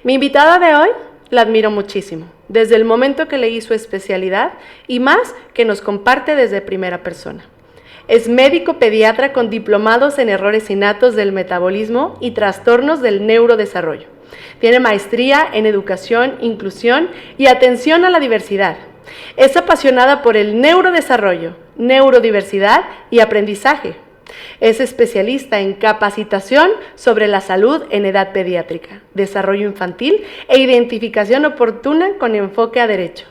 Mi invitada de hoy la admiro muchísimo, desde el momento que leí su especialidad y más que nos comparte desde primera persona. Es médico pediatra con diplomados en errores innatos del metabolismo y trastornos del neurodesarrollo. Tiene maestría en educación, inclusión y atención a la diversidad. Es apasionada por el neurodesarrollo, neurodiversidad y aprendizaje. Es especialista en capacitación sobre la salud en edad pediátrica, desarrollo infantil e identificación oportuna con enfoque a derecho.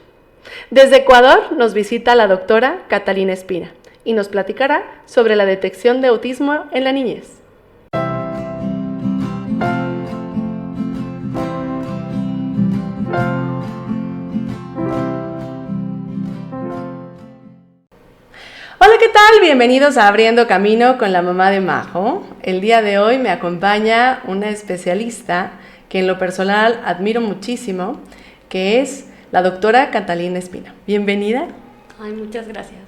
Desde Ecuador nos visita la doctora Catalina Espina y nos platicará sobre la detección de autismo en la niñez. Hola, ¿qué tal? Bienvenidos a Abriendo Camino con la mamá de Majo. El día de hoy me acompaña una especialista que en lo personal admiro muchísimo, que es la doctora Catalina Espina. Bienvenida. Ay, muchas gracias.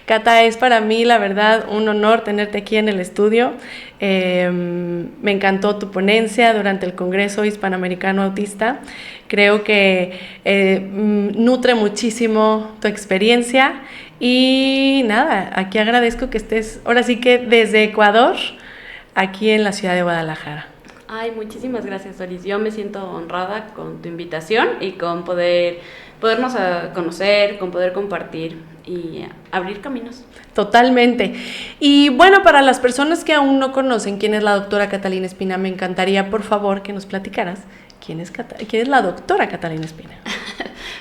Cata, es para mí, la verdad, un honor tenerte aquí en el estudio. Me encantó tu ponencia durante el Congreso Hispanoamericano Autista. Creo que nutre muchísimo tu experiencia y nada, aquí agradezco que estés, ahora sí que desde Ecuador, aquí en la ciudad de Guadalajara. Ay, muchísimas gracias, Doris. Yo me siento honrada con tu invitación y con podernos conocer, con poder compartir y abrir caminos. Totalmente. Y bueno, para las personas que aún no conocen quién es la doctora Catalina Espina, me encantaría, por favor, que nos platicaras quién es la doctora Catalina Espina.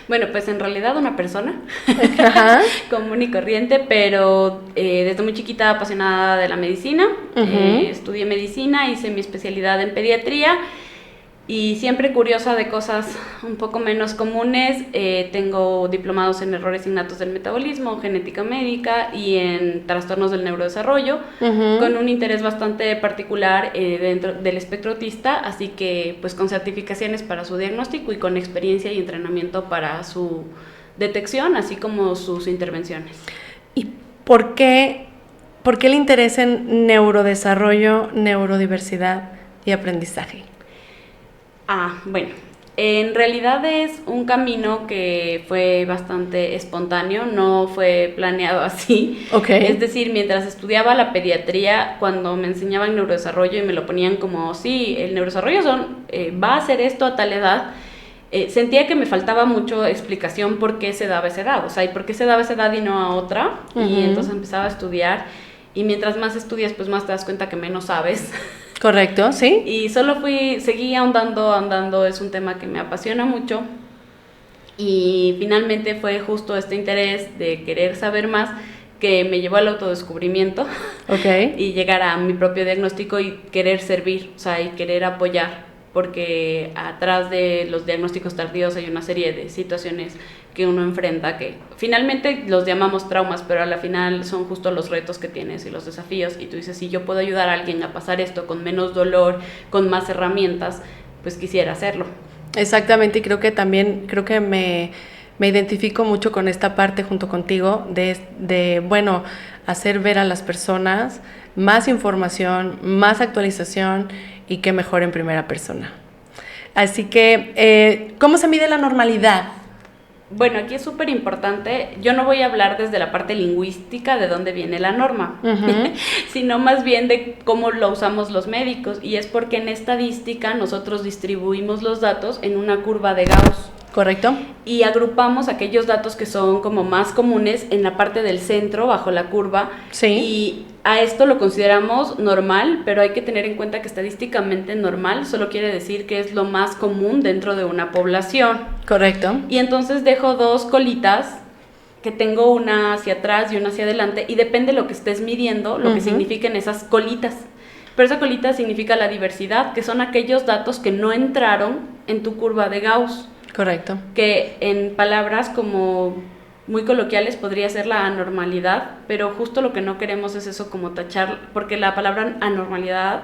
Bueno, pues en realidad una persona común y corriente, pero desde muy chiquita apasionada de la medicina. Estudié medicina, hice mi especialidad en pediatría y siempre curiosa de cosas un poco menos comunes. Tengo diplomados en errores innatos del metabolismo, genética médica y en trastornos del neurodesarrollo, con un interés bastante particular dentro del espectro autista, así que pues con certificaciones para su diagnóstico y con experiencia y entrenamiento para su detección, así como sus intervenciones. ¿Y por qué el interés en neurodesarrollo, neurodiversidad y aprendizaje? Bueno, en realidad es un camino que fue bastante espontáneo, no fue planeado así. Okay. Es decir, mientras estudiaba la pediatría, cuando me enseñaban neurodesarrollo y me lo ponían como, sí, el neurodesarrollo va a hacer esto a tal edad, sentía que me faltaba mucho explicación por qué se daba esa edad, o sea, y por qué se daba esa edad y no a otra, y entonces empezaba a estudiar, y mientras más estudias, pues más te das cuenta que menos sabes. Correcto, sí. Y seguí ahondando, es un tema que me apasiona mucho. Y finalmente fue justo este interés de querer saber más que me llevó al autodescubrimiento. Okay. Y llegar a mi propio diagnóstico y querer servir, o sea, y querer apoyar. Porque atrás de los diagnósticos tardíos hay una serie de situaciones que uno enfrenta que finalmente los llamamos traumas, pero a la final son justo los retos que tienes y los desafíos, y tú dices, si yo puedo ayudar a alguien a pasar esto con menos dolor, con más herramientas, pues quisiera hacerlo. Exactamente, y creo que me identifico mucho con esta parte junto contigo de bueno, hacer ver a las personas más información, más actualización y que mejor en primera persona. Así que, ¿cómo se mide la normalidad? Bueno, aquí es súper importante, yo no voy a hablar desde la parte lingüística de dónde viene la norma, sino más bien de cómo lo usamos los médicos, y es porque en estadística nosotros distribuimos los datos en una curva de Gauss. Correcto. Y agrupamos aquellos datos que son como más comunes en la parte del centro, bajo la curva. Sí. Y a esto lo consideramos normal, pero hay que tener en cuenta que estadísticamente normal solo quiere decir que es lo más común dentro de una población. Correcto. Y entonces dejo dos colitas, que tengo una hacia atrás y una hacia adelante, y depende de lo que estés midiendo, lo que signifiquen esas colitas. Pero esa colita significa la diversidad, que son aquellos datos que no entraron en tu curva de Gauss. Correcto. Que en palabras como muy coloquiales podría ser la anormalidad, pero justo lo que no queremos es eso, como tachar, porque la palabra anormalidad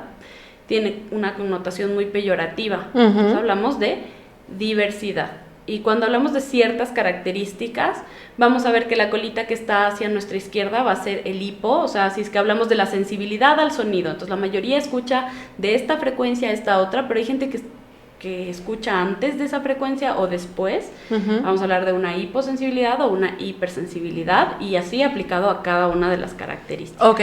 tiene una connotación muy peyorativa. Entonces hablamos de diversidad. Y cuando hablamos de ciertas características, vamos a ver que la colita que está hacia nuestra izquierda va a ser el hipo, o sea, si es que hablamos de la sensibilidad al sonido, entonces la mayoría escucha de esta frecuencia a esta otra, pero hay gente que que escucha antes de esa frecuencia o después. Vamos a hablar de una hiposensibilidad o una hipersensibilidad y así aplicado a cada una de las características. Ok,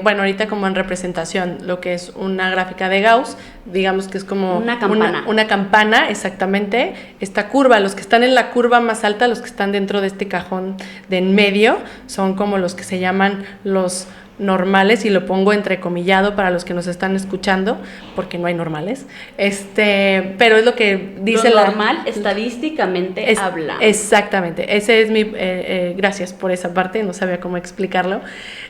bueno, ahorita como en representación, lo que es una gráfica de Gauss, digamos que es como una campana. Una campana, exactamente. Esta curva, los que están en la curva más alta, los que están dentro de este cajón de en medio, son como los que se llaman los normales, y lo pongo entrecomillado para los que nos están escuchando, porque no hay normales, pero es lo que dice lo normal estadísticamente habla. Exactamente, ese es mi, gracias por esa parte, no sabía cómo explicarlo,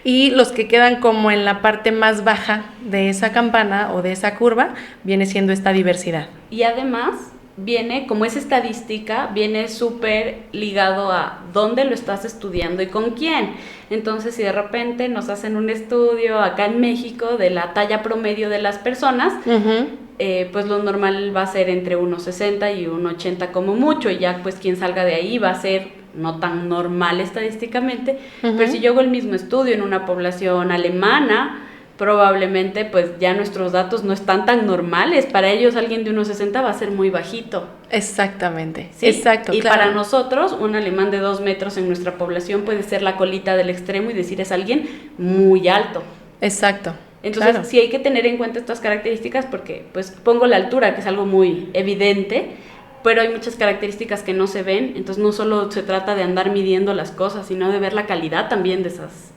y los que quedan como en la parte más baja de esa campana o de esa curva, viene siendo esta diversidad. Y además viene, como es estadística, viene súper ligado a dónde lo estás estudiando y con quién. Entonces, si de repente nos hacen un estudio acá en México de la talla promedio de las personas, pues lo normal va a ser entre 1,60 y 1,80 como mucho, y ya pues quien salga de ahí va a ser no tan normal estadísticamente, pero si yo hago el mismo estudio en una población alemana, probablemente pues ya nuestros datos no están tan normales. Para ellos alguien de 1,60 va a ser muy bajito. Exactamente, ¿sí? Exacto. Y claro. Para nosotros un alemán de 2 metros en nuestra población puede ser la colita del extremo y decir es alguien muy alto. Exacto. Entonces claro. Sí hay que tener en cuenta estas características porque pues pongo la altura, que es algo muy evidente, pero hay muchas características que no se ven. Entonces no solo se trata de andar midiendo las cosas, sino de ver la calidad también de esas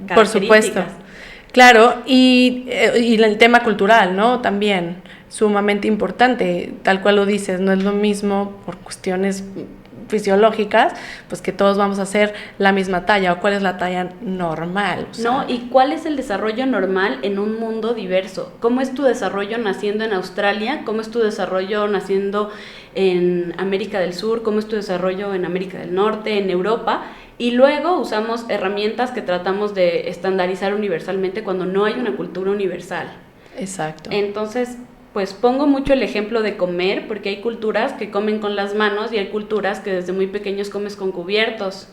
características. Por supuesto. Claro, y el tema cultural, ¿no? También sumamente importante, tal cual lo dices, no es lo mismo por cuestiones fisiológicas, pues que todos vamos a hacer la misma talla, o cuál es la talla normal. No, y cuál es el desarrollo normal en un mundo diverso. ¿Cómo es tu desarrollo naciendo en Australia? ¿Cómo es tu desarrollo naciendo en América del Sur? ¿Cómo es tu desarrollo en América del Norte, en Europa? Y luego usamos herramientas que tratamos de estandarizar universalmente cuando no hay una cultura universal. Exacto. Entonces, pues pongo mucho el ejemplo de comer, porque hay culturas que comen con las manos y hay culturas que desde muy pequeños comes con cubiertos.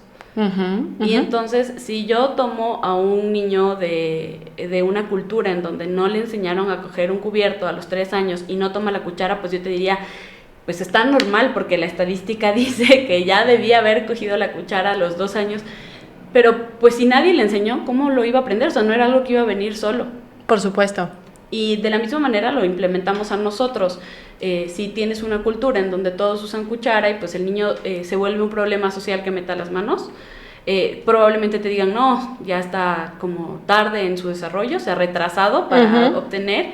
Y entonces, si yo tomo a un niño de una cultura en donde no le enseñaron a coger un cubierto a los 3 años y no toma la cuchara, pues yo te diría, pues está normal porque la estadística dice que ya debía haber cogido la cuchara a los 2 años, pero pues si nadie le enseñó, ¿cómo lo iba a aprender? O sea, no era algo que iba a venir solo. Por supuesto. Y de la misma manera lo implementamos a nosotros. Si tienes una cultura en donde todos usan cuchara y pues el niño se vuelve un problema social que meta las manos, probablemente te digan, no, ya está como tarde en su desarrollo, se ha retrasado para obtener,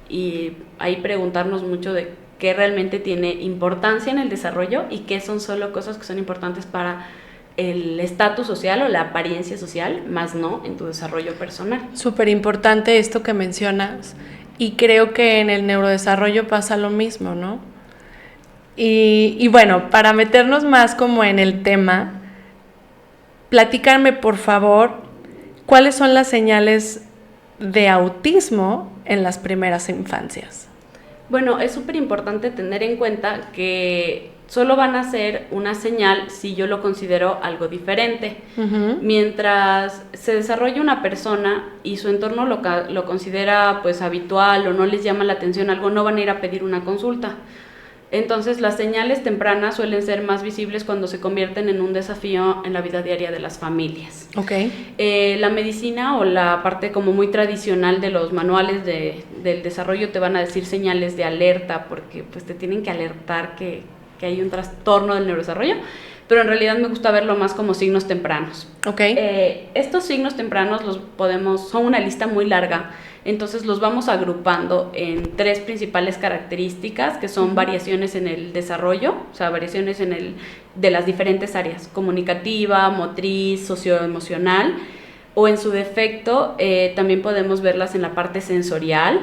y ahí preguntarnos mucho de qué realmente tiene importancia en el desarrollo y qué son solo cosas que son importantes para el estatus social o la apariencia social, más no en tu desarrollo personal. Súper importante esto que mencionas, y creo que en el neurodesarrollo pasa lo mismo, ¿no? Y bueno, para meternos más como en el tema, platícame por favor, ¿cuáles son las señales de autismo en las primeras infancias? Bueno, es súper importante tener en cuenta que solo van a ser una señal si yo lo considero algo diferente. Mientras se desarrolla una persona y su entorno lo considera pues habitual o no les llama la atención algo, no van a ir a pedir una consulta. Entonces las señales tempranas suelen ser más visibles cuando se convierten en un desafío en la vida diaria de las familias. La medicina o la parte como muy tradicional de los manuales del desarrollo te van a decir señales de alerta, porque pues te tienen que alertar que hay un trastorno del neurodesarrollo, pero en realidad me gusta verlo más como signos tempranos. Estos signos tempranos son una lista muy larga, entonces los vamos agrupando en 3 principales características, que son variaciones en el desarrollo, o sea, variaciones de las diferentes áreas, comunicativa, motriz, socioemocional, o en su defecto también podemos verlas en la parte sensorial,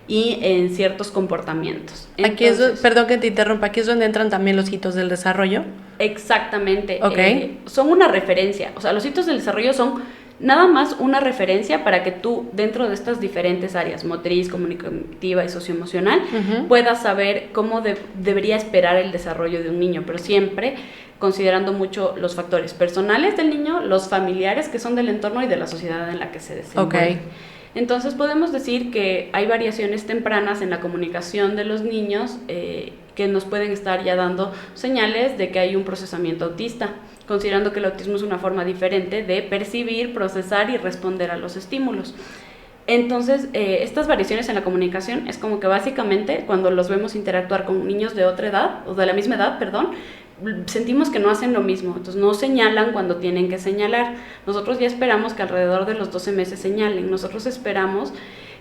y en ciertos comportamientos. Entonces, perdón que te interrumpa, aquí es donde entran también los hitos del desarrollo. Exactamente. Son una referencia, o sea, los hitos del desarrollo son nada más una referencia para que tú, dentro de estas diferentes áreas, motriz, comunicativa y socioemocional, puedas saber cómo debería esperar el desarrollo de un niño, pero siempre considerando mucho los factores personales del niño, los familiares que son del entorno y de la sociedad en la que se desenvuelve. Entonces podemos decir que hay variaciones tempranas en la comunicación de los niños que nos pueden estar ya dando señales de que hay un procesamiento autista, considerando que el autismo es una forma diferente de percibir, procesar y responder a los estímulos. Entonces, estas variaciones en la comunicación es como que básicamente cuando los vemos interactuar con niños de otra edad, o de la misma edad, perdón, sentimos que no hacen lo mismo, entonces no señalan cuando tienen que señalar. Nosotros ya esperamos que alrededor de los 12 meses señalen, nosotros esperamos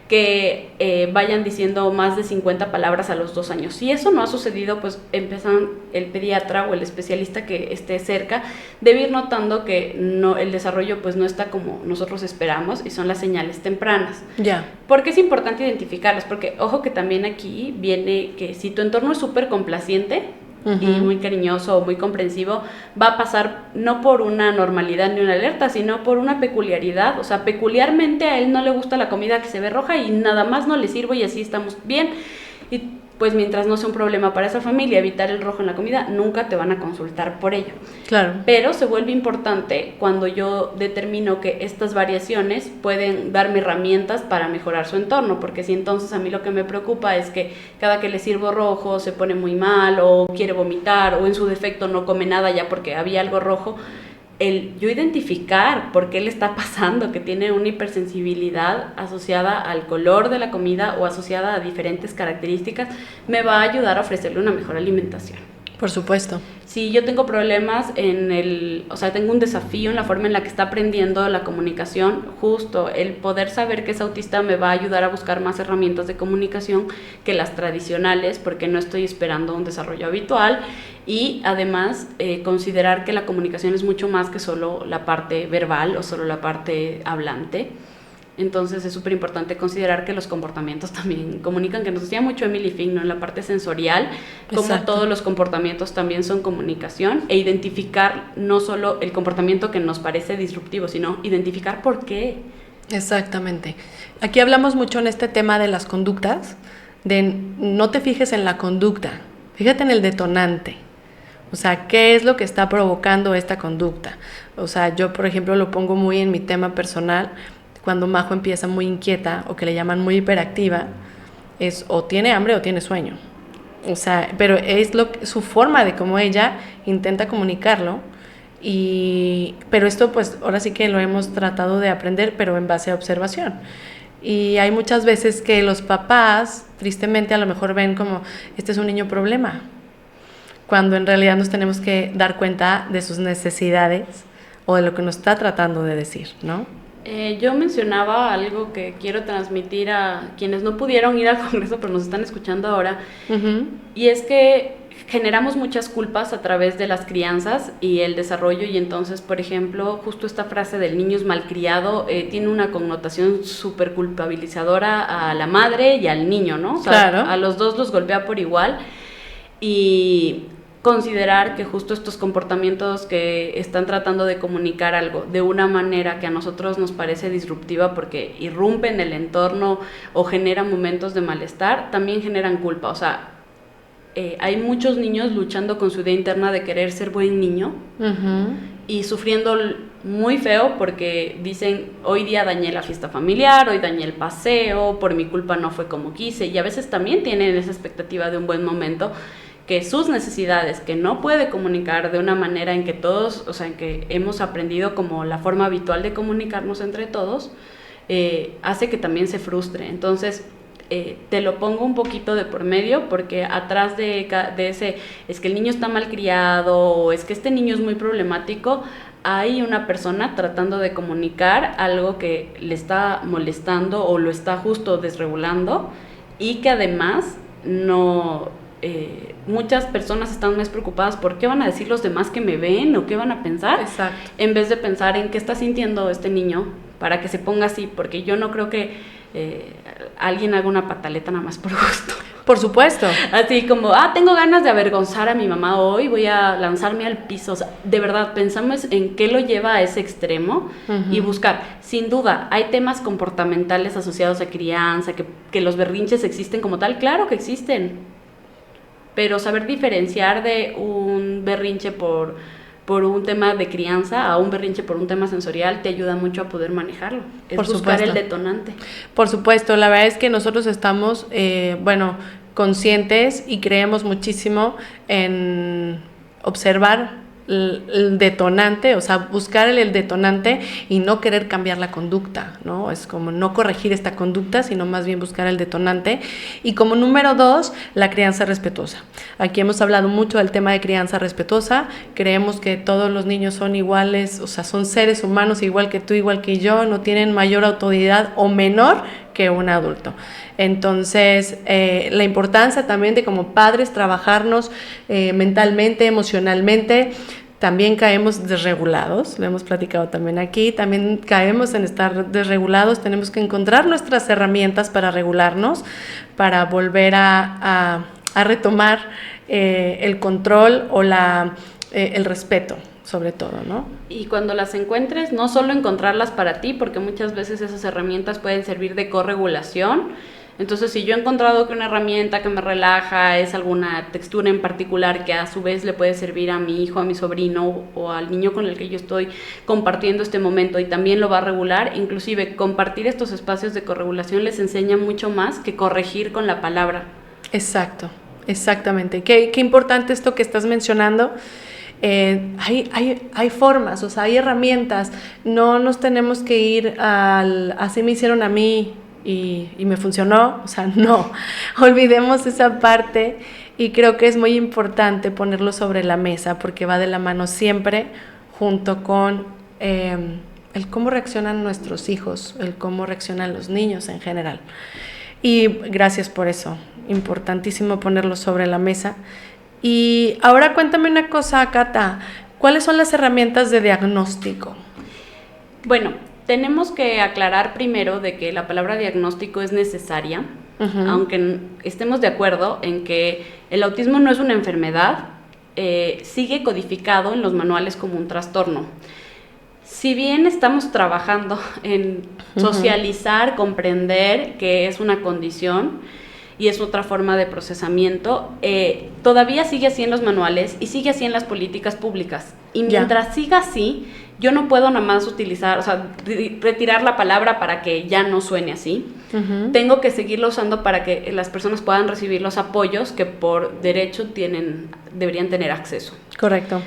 que vayan diciendo más de 50 palabras a los 2 años. Si eso no ha sucedido, pues empiezan el pediatra o el especialista que esté cerca, debe ir notando que no, el desarrollo pues no está como nosotros esperamos y son las señales tempranas. Ya. ¿Por qué es importante identificarlas? Porque ojo que también aquí viene que si tu entorno es súper complaciente, y muy cariñoso o muy comprensivo, va a pasar no por una normalidad ni una alerta, sino por una peculiaridad. O sea, peculiarmente a él no le gusta la comida que se ve roja y nada más no le sirvo y así estamos bien. Y pues mientras no sea un problema para esa familia evitar el rojo en la comida, nunca te van a consultar por ello. Claro. Pero se vuelve importante cuando yo determino que estas variaciones pueden darme herramientas para mejorar su entorno, porque si entonces a mí lo que me preocupa es que cada que le sirvo rojo se pone muy mal o quiere vomitar o en su defecto no come nada ya porque había algo rojo, el yo identificar por qué le está pasando, que tiene una hipersensibilidad asociada al color de la comida o asociada a diferentes características, me va a ayudar a ofrecerle una mejor alimentación. Por supuesto. Si yo tengo problemas tengo un desafío en la forma en la que está aprendiendo la comunicación, justo el poder saber que es autista me va a ayudar a buscar más herramientas de comunicación que las tradicionales, porque no estoy esperando un desarrollo habitual, y además considerar que la comunicación es mucho más que solo la parte verbal o solo la parte hablante. Entonces es súper importante considerar que los comportamientos también comunican, que nos decía mucho Emily Fink, ¿no? En la parte sensorial, como todos los comportamientos también son comunicación, e identificar no solo el comportamiento que nos parece disruptivo, sino identificar por qué. Exactamente. Aquí hablamos mucho en este tema de las conductas, de no te fijes en la conducta, fíjate en el detonante. O sea, ¿qué es lo que está provocando esta conducta? O sea, yo, por ejemplo, lo pongo muy en mi tema personal. Cuando Majo empieza muy inquieta o que le llaman muy hiperactiva, es o tiene hambre o tiene sueño. O sea, pero es su forma de cómo ella intenta comunicarlo. Pero esto pues ahora sí que lo hemos tratado de aprender, pero en base a observación. Y hay muchas veces que los papás, tristemente, a lo mejor ven como, este es un niño problema, cuando en realidad nos tenemos que dar cuenta de sus necesidades o de lo que nos está tratando de decir, ¿no? Yo mencionaba algo que quiero transmitir a quienes no pudieron ir al congreso pero nos están escuchando ahora, y es que generamos muchas culpas a través de las crianzas y el desarrollo, y entonces, por ejemplo, justo esta frase del niño es malcriado tiene una connotación súper culpabilizadora a la madre y al niño, ¿no? O sea, claro. A los dos los golpea por igual, y considerar que justo estos comportamientos que están tratando de comunicar algo de una manera que a nosotros nos parece disruptiva porque irrumpen el entorno o generan momentos de malestar, también generan culpa. O sea, hay muchos niños luchando con su idea interna de querer ser buen niño y sufriendo muy feo porque dicen, hoy día dañé la fiesta familiar, hoy dañé el paseo, por mi culpa no fue como quise, y a veces también tienen esa expectativa de un buen momento, que sus necesidades, que no puede comunicar de una manera en que todos, o sea, en que hemos aprendido como la forma habitual de comunicarnos entre todos, hace que también se frustre. Entonces, te lo pongo un poquito de por medio, porque atrás de ese, es que el niño está mal criado, o es que este niño es muy problemático, hay una persona tratando de comunicar algo que le está molestando o lo está justo desregulando, y que además muchas personas están más preocupadas por qué van a decir los demás que me ven o qué van a pensar. Exacto. En vez de pensar en qué está sintiendo este niño para que se ponga así, porque yo no creo que alguien haga una pataleta nada más por gusto. Por supuesto. Así como, tengo ganas de avergonzar a mi mamá hoy, voy a lanzarme al piso. O sea, de verdad, pensamos en qué lo lleva a ese extremo y buscar. Sin duda, hay temas comportamentales asociados a crianza, que los berrinches existen como tal. Claro que existen. Pero saber diferenciar de un berrinche por por un tema de crianza a un berrinche por un tema sensorial, te ayuda mucho a poder manejarlo. Es por buscar supuesto. el detonante. Por supuesto, la verdad es que nosotros estamos, conscientes y creemos muchísimo en observar el detonante, o sea, buscar el detonante y no querer cambiar la conducta, ¿no? Es como no corregir esta conducta, sino más bien buscar el detonante. Y como número 2, la crianza respetuosa. Aquí hemos hablado mucho del tema de crianza respetuosa. Creemos que todos los niños son iguales, o sea, son seres humanos igual que tú, igual que yo, no tienen mayor autoridad o menor que un adulto. Entonces, la importancia también de como padres trabajarnos mentalmente, emocionalmente. También caemos desregulados, lo hemos platicado también aquí, también caemos en estar desregulados, tenemos que encontrar nuestras herramientas para regularnos, para volver a retomar el control o el respeto, sobre todo, ¿no? Y cuando las encuentres, no solo encontrarlas para ti, porque muchas veces esas herramientas pueden servir de corregulación. Entonces, si yo he encontrado que una herramienta que me relaja es alguna textura en particular que a su vez le puede servir a mi hijo, a mi sobrino o al niño con el que yo estoy compartiendo este momento y también lo va a regular, inclusive compartir estos espacios de corregulación les enseña mucho más que corregir con la palabra. Exacto, exactamente. Qué importante esto que estás mencionando. Hay formas, o sea, hay herramientas. No nos tenemos que ir así me hicieron a mí y me funcionó, o sea, no, olvidemos esa parte y creo que es muy importante ponerlo sobre la mesa porque va de la mano siempre junto con el cómo reaccionan nuestros hijos, el cómo reaccionan los niños en general. Y gracias por eso, importantísimo ponerlo sobre la mesa. Y ahora cuéntame una cosa, Cata, ¿cuáles son las herramientas de diagnóstico? Bueno, tenemos que aclarar primero de que la palabra diagnóstico es necesaria, aunque estemos de acuerdo en que el autismo no es una enfermedad, sigue codificado en los manuales como un trastorno. Si bien estamos trabajando en socializar, comprender que es una condición y es otra forma de procesamiento, todavía sigue así en los manuales y sigue así en las políticas públicas. Y mientras siga así, yo no puedo nada más utilizar, o sea, retirar la palabra para que ya no suene así. Tengo que seguirlo usando para que las personas puedan recibir los apoyos que por derecho deberían tener acceso. Correcto.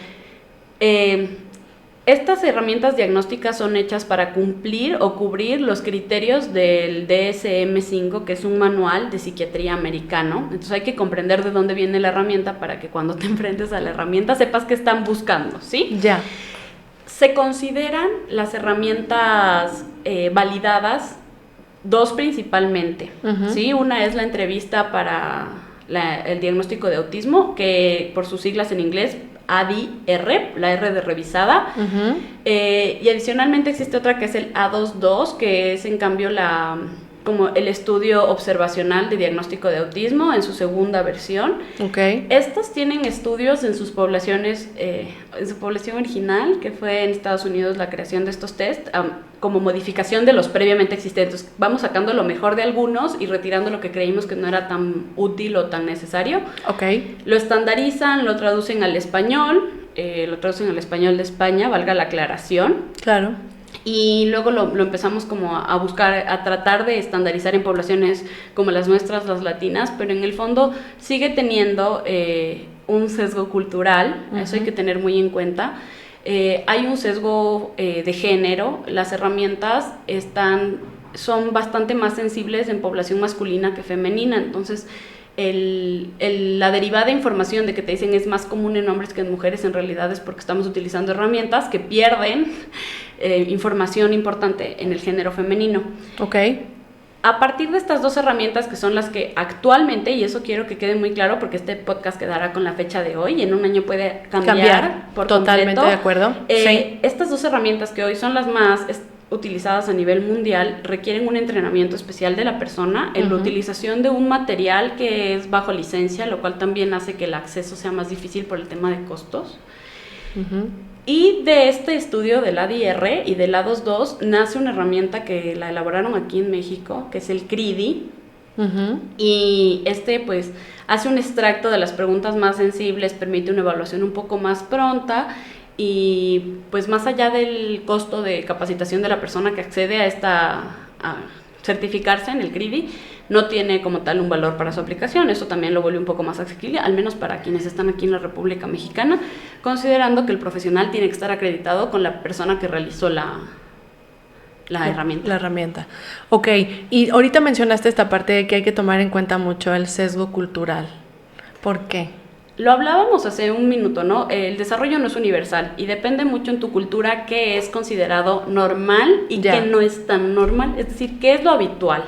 Estas herramientas diagnósticas son hechas para cumplir o cubrir los criterios del DSM-5, que es un manual de psiquiatría americano. Entonces hay que comprender de dónde viene la herramienta para que cuando te enfrentes a la herramienta sepas qué están buscando, ¿sí? Ya. Se consideran las herramientas validadas dos principalmente, ¿sí? Una es la entrevista para el diagnóstico de autismo, que por sus siglas en inglés, ADI-R, la R de revisada, y adicionalmente existe otra que es el A22, que es en cambio como el estudio observacional de diagnóstico de autismo en su segunda versión. Okay. Estas tienen estudios en sus poblaciones, en su población original, que fue en Estados Unidos la creación de estos test, como modificación de los previamente existentes. Vamos sacando lo mejor de algunos y retirando lo que creímos que no era tan útil o tan necesario. Okay. Lo estandarizan, lo traducen al español de España, valga la aclaración. Claro. Y luego lo empezamos como a buscar, a tratar de estandarizar en poblaciones como las nuestras, las latinas, pero en el fondo sigue teniendo un sesgo cultural, eso hay que tener muy en cuenta. Hay un sesgo de género, las herramientas son bastante más sensibles en población masculina que femenina, entonces la derivada de información de que te dicen es más común en hombres que en mujeres en realidad es porque estamos utilizando herramientas que pierden información importante en el género femenino. Okay. A partir de estas dos herramientas que son las que actualmente, y eso quiero que quede muy claro porque este podcast quedará con la fecha de hoy y en un año puede cambiar por totalmente completo. De acuerdo. Sí. Estas dos herramientas que hoy son las más utilizadas a nivel mundial requieren un entrenamiento especial de la persona en la utilización de un material que es bajo licencia, lo cual también hace que el acceso sea más difícil por el tema de costos. Y de este estudio del ADI-R y del A22 nace una herramienta que la elaboraron aquí en México, que es el CRIDI, y pues hace un extracto de las preguntas más sensibles, permite una evaluación un poco más pronta y pues más allá del costo de capacitación de la persona que accede a certificarse en el CRIDI, no tiene como tal un valor para su aplicación. Eso también lo vuelve un poco más asequible, al menos para quienes están aquí en la República Mexicana, considerando que el profesional tiene que estar acreditado con la persona que realizó la herramienta. La herramienta. Ok, y ahorita mencionaste esta parte de que hay que tomar en cuenta mucho el sesgo cultural. ¿Por qué? Lo hablábamos hace un minuto, ¿no? El desarrollo no es universal y depende mucho en tu cultura qué es considerado normal y qué no es tan normal, es decir, qué es lo habitual.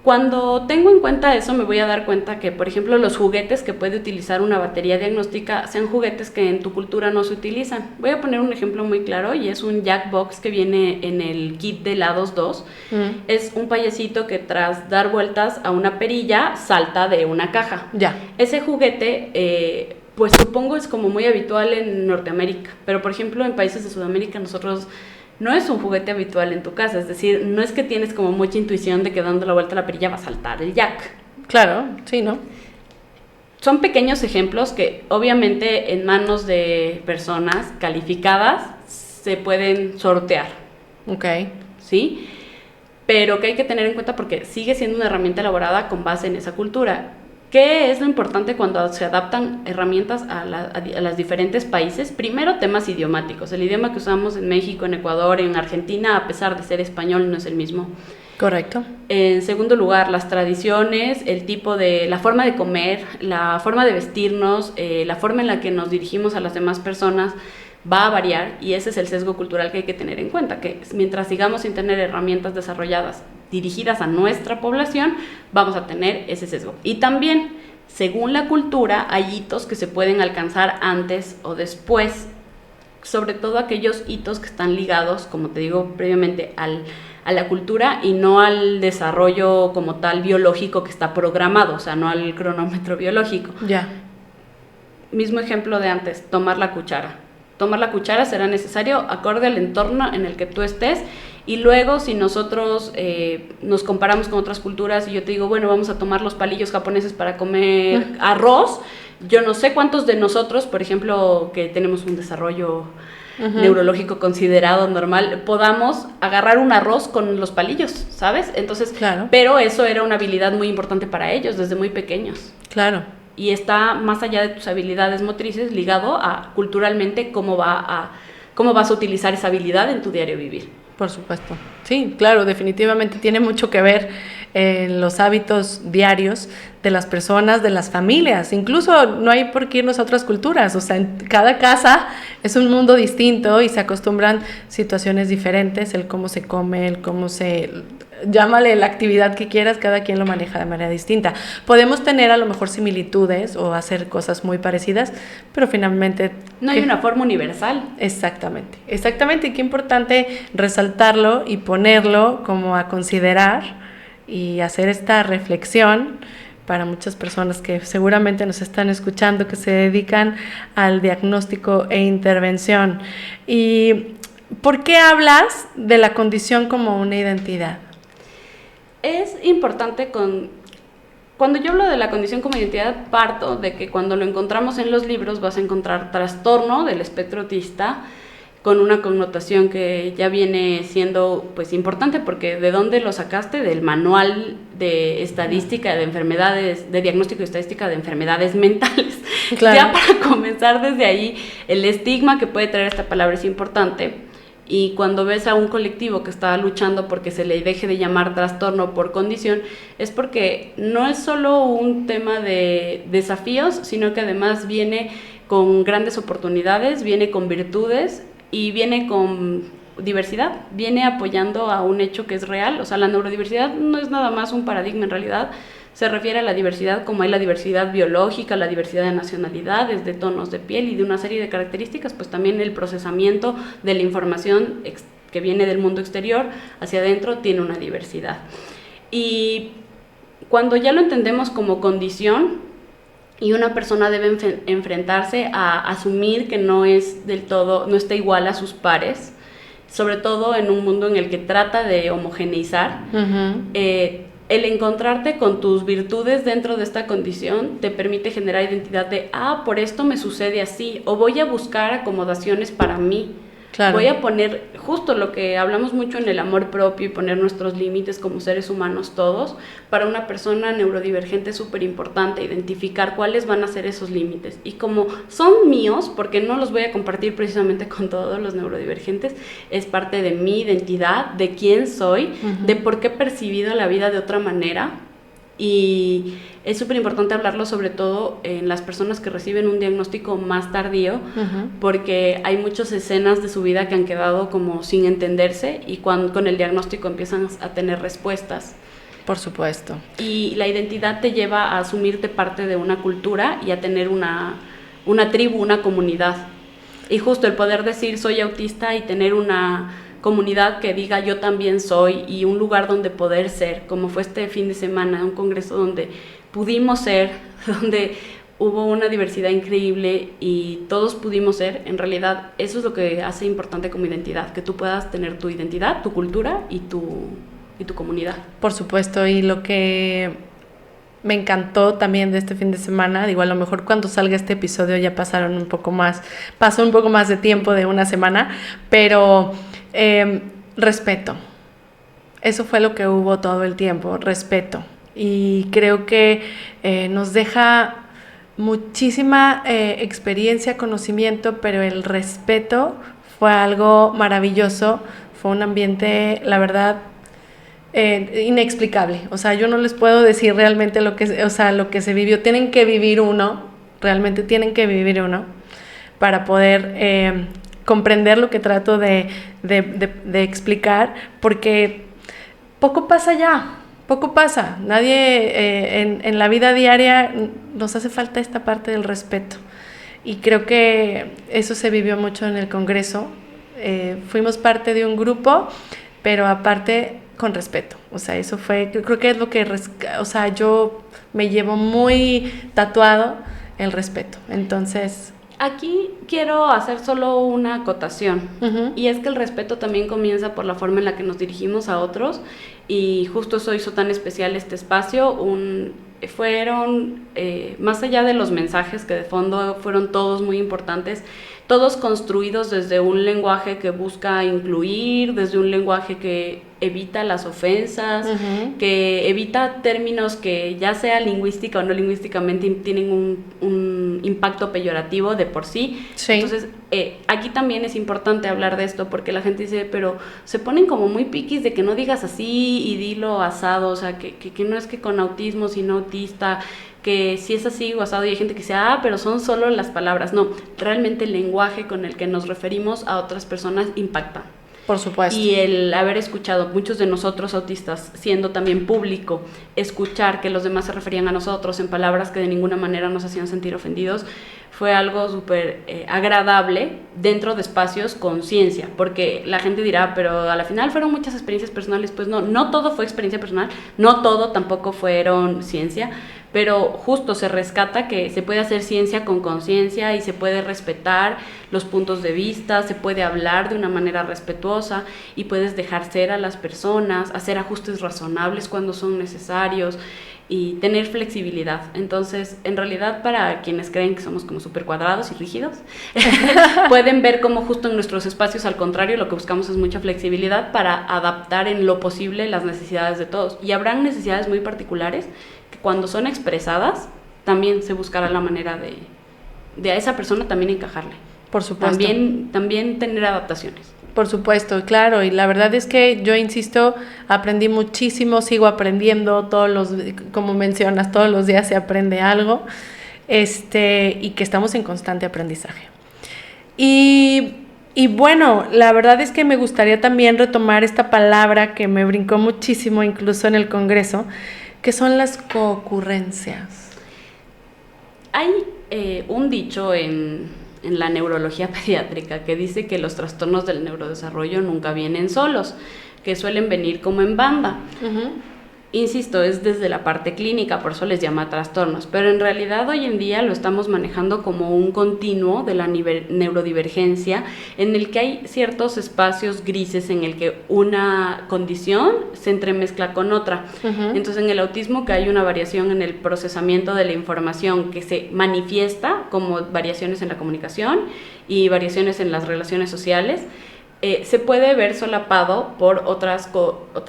Cuando tengo en cuenta eso, me voy a dar cuenta que, por ejemplo, los juguetes que puede utilizar una batería diagnóstica sean juguetes que en tu cultura no se utilizan. Voy a poner un ejemplo muy claro y es un Jackbox que viene en el kit de helados 2. Es un payasito que tras dar vueltas a una perilla salta de una caja. Ese juguete, pues supongo es como muy habitual en Norteamérica, pero por ejemplo en países de Sudamérica nosotros... No es un juguete habitual en tu casa, es decir, no es que tienes como mucha intuición de que dando la vuelta a la perilla va a saltar el jack. Claro, sí, ¿no? Son pequeños ejemplos que obviamente en manos de personas calificadas se pueden sortear. Ok. ¿Sí? Pero que hay que tener en cuenta porque sigue siendo una herramienta elaborada con base en esa cultura. ¿Qué es lo importante cuando se adaptan herramientas a los diferentes países? Primero, temas idiomáticos. El idioma que usamos en México, en Ecuador, en Argentina, a pesar de ser español, no es el mismo. Correcto. En segundo lugar, las tradiciones, la forma de comer, la forma de vestirnos, la forma en la que nos dirigimos a las demás personas va a variar y ese es el sesgo cultural que hay que tener en cuenta, que mientras sigamos sin tener herramientas desarrolladas dirigidas a nuestra población, vamos a tener ese sesgo. Y también, según la cultura, hay hitos que se pueden alcanzar antes o después, sobre todo aquellos hitos que están ligados, como te digo previamente, a la cultura y no al desarrollo como tal biológico que está programado, o sea, no al cronómetro biológico. Mismo ejemplo de antes, tomar la cuchara. Tomar la cuchara será necesario acorde al entorno en el que tú estés y luego si nosotros nos comparamos con otras culturas y yo te digo, bueno, vamos a tomar los palillos japoneses para comer arroz, yo no sé cuántos de nosotros, por ejemplo, que tenemos un desarrollo neurológico considerado normal, podamos agarrar un arroz con los palillos, ¿sabes? Entonces, pero eso era una habilidad muy importante para ellos desde muy pequeños. Claro. Y está más allá de tus habilidades motrices ligado a culturalmente cómo vas a utilizar esa habilidad en tu diario vivir. Por supuesto. Sí, claro, definitivamente tiene mucho que ver en los hábitos diarios de las personas, de las familias. Incluso no hay por qué irnos a otras culturas. O sea, en cada casa es un mundo distinto y se acostumbran situaciones diferentes, el cómo se come, el cómo se... Llámale la actividad que quieras, cada quien lo maneja de manera distinta. Podemos tener a lo mejor similitudes o hacer cosas muy parecidas, pero finalmente... No hay una forma universal. Exactamente, y qué importante resaltarlo y ponerlo como a considerar y hacer esta reflexión para muchas personas que seguramente nos están escuchando, que se dedican al diagnóstico e intervención. ¿Y por qué hablas de la condición como una identidad? Es importante cuando yo hablo de la condición como identidad, parto de que cuando lo encontramos en los libros vas a encontrar trastorno del espectro autista con una connotación que ya viene siendo pues importante porque ¿de dónde lo sacaste? Del manual de estadística de enfermedades, de diagnóstico y estadística de enfermedades mentales. Claro. Ya para comenzar desde ahí, el estigma que puede traer esta palabra es importante. Y cuando ves a un colectivo que está luchando porque se le deje de llamar trastorno por condición, es porque no es solo un tema de desafíos, sino que además viene con grandes oportunidades, viene con virtudes y viene con diversidad, viene apoyando a un hecho que es real. O sea, la neurodiversidad no es nada más un paradigma, en realidad se refiere a la diversidad como hay la diversidad biológica, la diversidad de nacionalidades, de tonos de piel y de una serie de características, pues también el procesamiento de la información que viene del mundo exterior hacia adentro tiene una diversidad. Y cuando ya lo entendemos como condición y una persona debe enfrentarse a asumir que no es del todo, no está igual a sus pares, sobre todo en un mundo en el que trata de homogeneizar, el encontrarte con tus virtudes dentro de esta condición te permite generar identidad de, por esto me sucede así, o voy a buscar acomodaciones para mí. Claro. Voy a poner justo lo que hablamos mucho en el amor propio y poner nuestros límites como seres humanos todos. Para una persona neurodivergente es súper importante identificar cuáles van a ser esos límites. Y como son míos, porque no los voy a compartir precisamente con todos los neurodivergentes, es parte de mi identidad, de quién soy, de por qué he percibido la vida de otra manera. Y es súper importante hablarlo sobre todo en las personas que reciben un diagnóstico más tardío, porque hay muchas escenas de su vida que han quedado como sin entenderse y cuando con el diagnóstico empiezan a tener respuestas. Por supuesto. Y la identidad te lleva a asumirte parte de una cultura y a tener una tribu, una comunidad. Y justo el poder decir soy autista y tener una comunidad que diga yo también soy y un lugar donde poder ser, como fue este fin de semana, un congreso donde pudimos ser, donde hubo una diversidad increíble y todos pudimos ser, en realidad eso es lo que hace importante como identidad, que tú puedas tener tu identidad, tu cultura y tu comunidad. Por supuesto, y lo que me encantó también de este fin de semana, digo, a lo mejor cuando salga este episodio ya pasó un poco más de tiempo de una semana, pero respeto. Eso fue lo que hubo todo el tiempo, respeto. Y creo que nos deja muchísima experiencia, conocimiento, pero el respeto fue algo maravilloso, fue un ambiente, la verdad, inexplicable. O sea, yo no les puedo decir realmente lo que se vivió. Realmente tienen que vivir uno para poder comprender lo que trato de explicar, porque poco pasa. Nadie en la vida diaria nos hace falta esta parte del respeto. Y creo que eso se vivió mucho en el Congreso. Fuimos parte de un grupo, pero aparte con respeto. O sea, eso fue, creo que es lo que, yo me llevo muy tatuado el respeto. Entonces, aquí quiero hacer solo una acotación, y es que el respeto también comienza por la forma en la que nos dirigimos a otros, y justo eso hizo tan especial este espacio. Fueron, más allá de los mensajes que de fondo fueron todos muy importantes, todos construidos desde un lenguaje que busca incluir, desde un lenguaje que evita las ofensas, que evita términos que ya sea lingüística o no lingüísticamente tienen un impacto peyorativo de por sí. Entonces, aquí también es importante hablar de esto porque la gente dice, pero se ponen como muy piquis de que no digas así y dilo asado, o sea, que no es que con autismo, sino autista, que si es así o asado, y hay gente que dice, pero son solo las palabras. No, realmente el lenguaje con el que nos referimos a otras personas impacta. Por supuesto. Y el haber escuchado, muchos de nosotros autistas, siendo también público, escuchar que los demás se referían a nosotros en palabras que de ninguna manera nos hacían sentir ofendidos, fue algo súper agradable dentro de espacios con ciencia, porque la gente dirá, pero a la final fueron muchas experiencias personales. Pues no todo fue experiencia personal, no todo tampoco fueron ciencia, pero justo se rescata que se puede hacer ciencia con conciencia y se puede respetar los puntos de vista, se puede hablar de una manera respetuosa y puedes dejar ser a las personas, hacer ajustes razonables cuando son necesarios y tener flexibilidad. Entonces, en realidad, para quienes creen que somos como súper cuadrados y rígidos, pueden ver cómo justo en nuestros espacios, al contrario, lo que buscamos es mucha flexibilidad para adaptar en lo posible las necesidades de todos. Y habrán necesidades muy particulares que cuando son expresadas, también se buscará la manera de a esa persona también encajarle. Por supuesto. También tener adaptaciones. Por supuesto, claro, y la verdad es que yo insisto, aprendí muchísimo, sigo aprendiendo como mencionas, todos los días se aprende algo, y que estamos en constante aprendizaje. Y bueno, la verdad es que me gustaría también retomar esta palabra que me brincó muchísimo, incluso en el Congreso, que son las coocurrencias. Hay un dicho en la neurología pediátrica que dice que los trastornos del neurodesarrollo nunca vienen solos, que suelen venir como en banda. Insisto, es desde la parte clínica, por eso les llama trastornos, pero en realidad hoy en día lo estamos manejando como un continuo de la neurodivergencia, en el que hay ciertos espacios grises en el que una condición se entremezcla con otra. Entonces, en el autismo, que hay una variación en el procesamiento de la información que se manifiesta como variaciones en la comunicación y variaciones en las relaciones sociales, se puede ver solapado por otras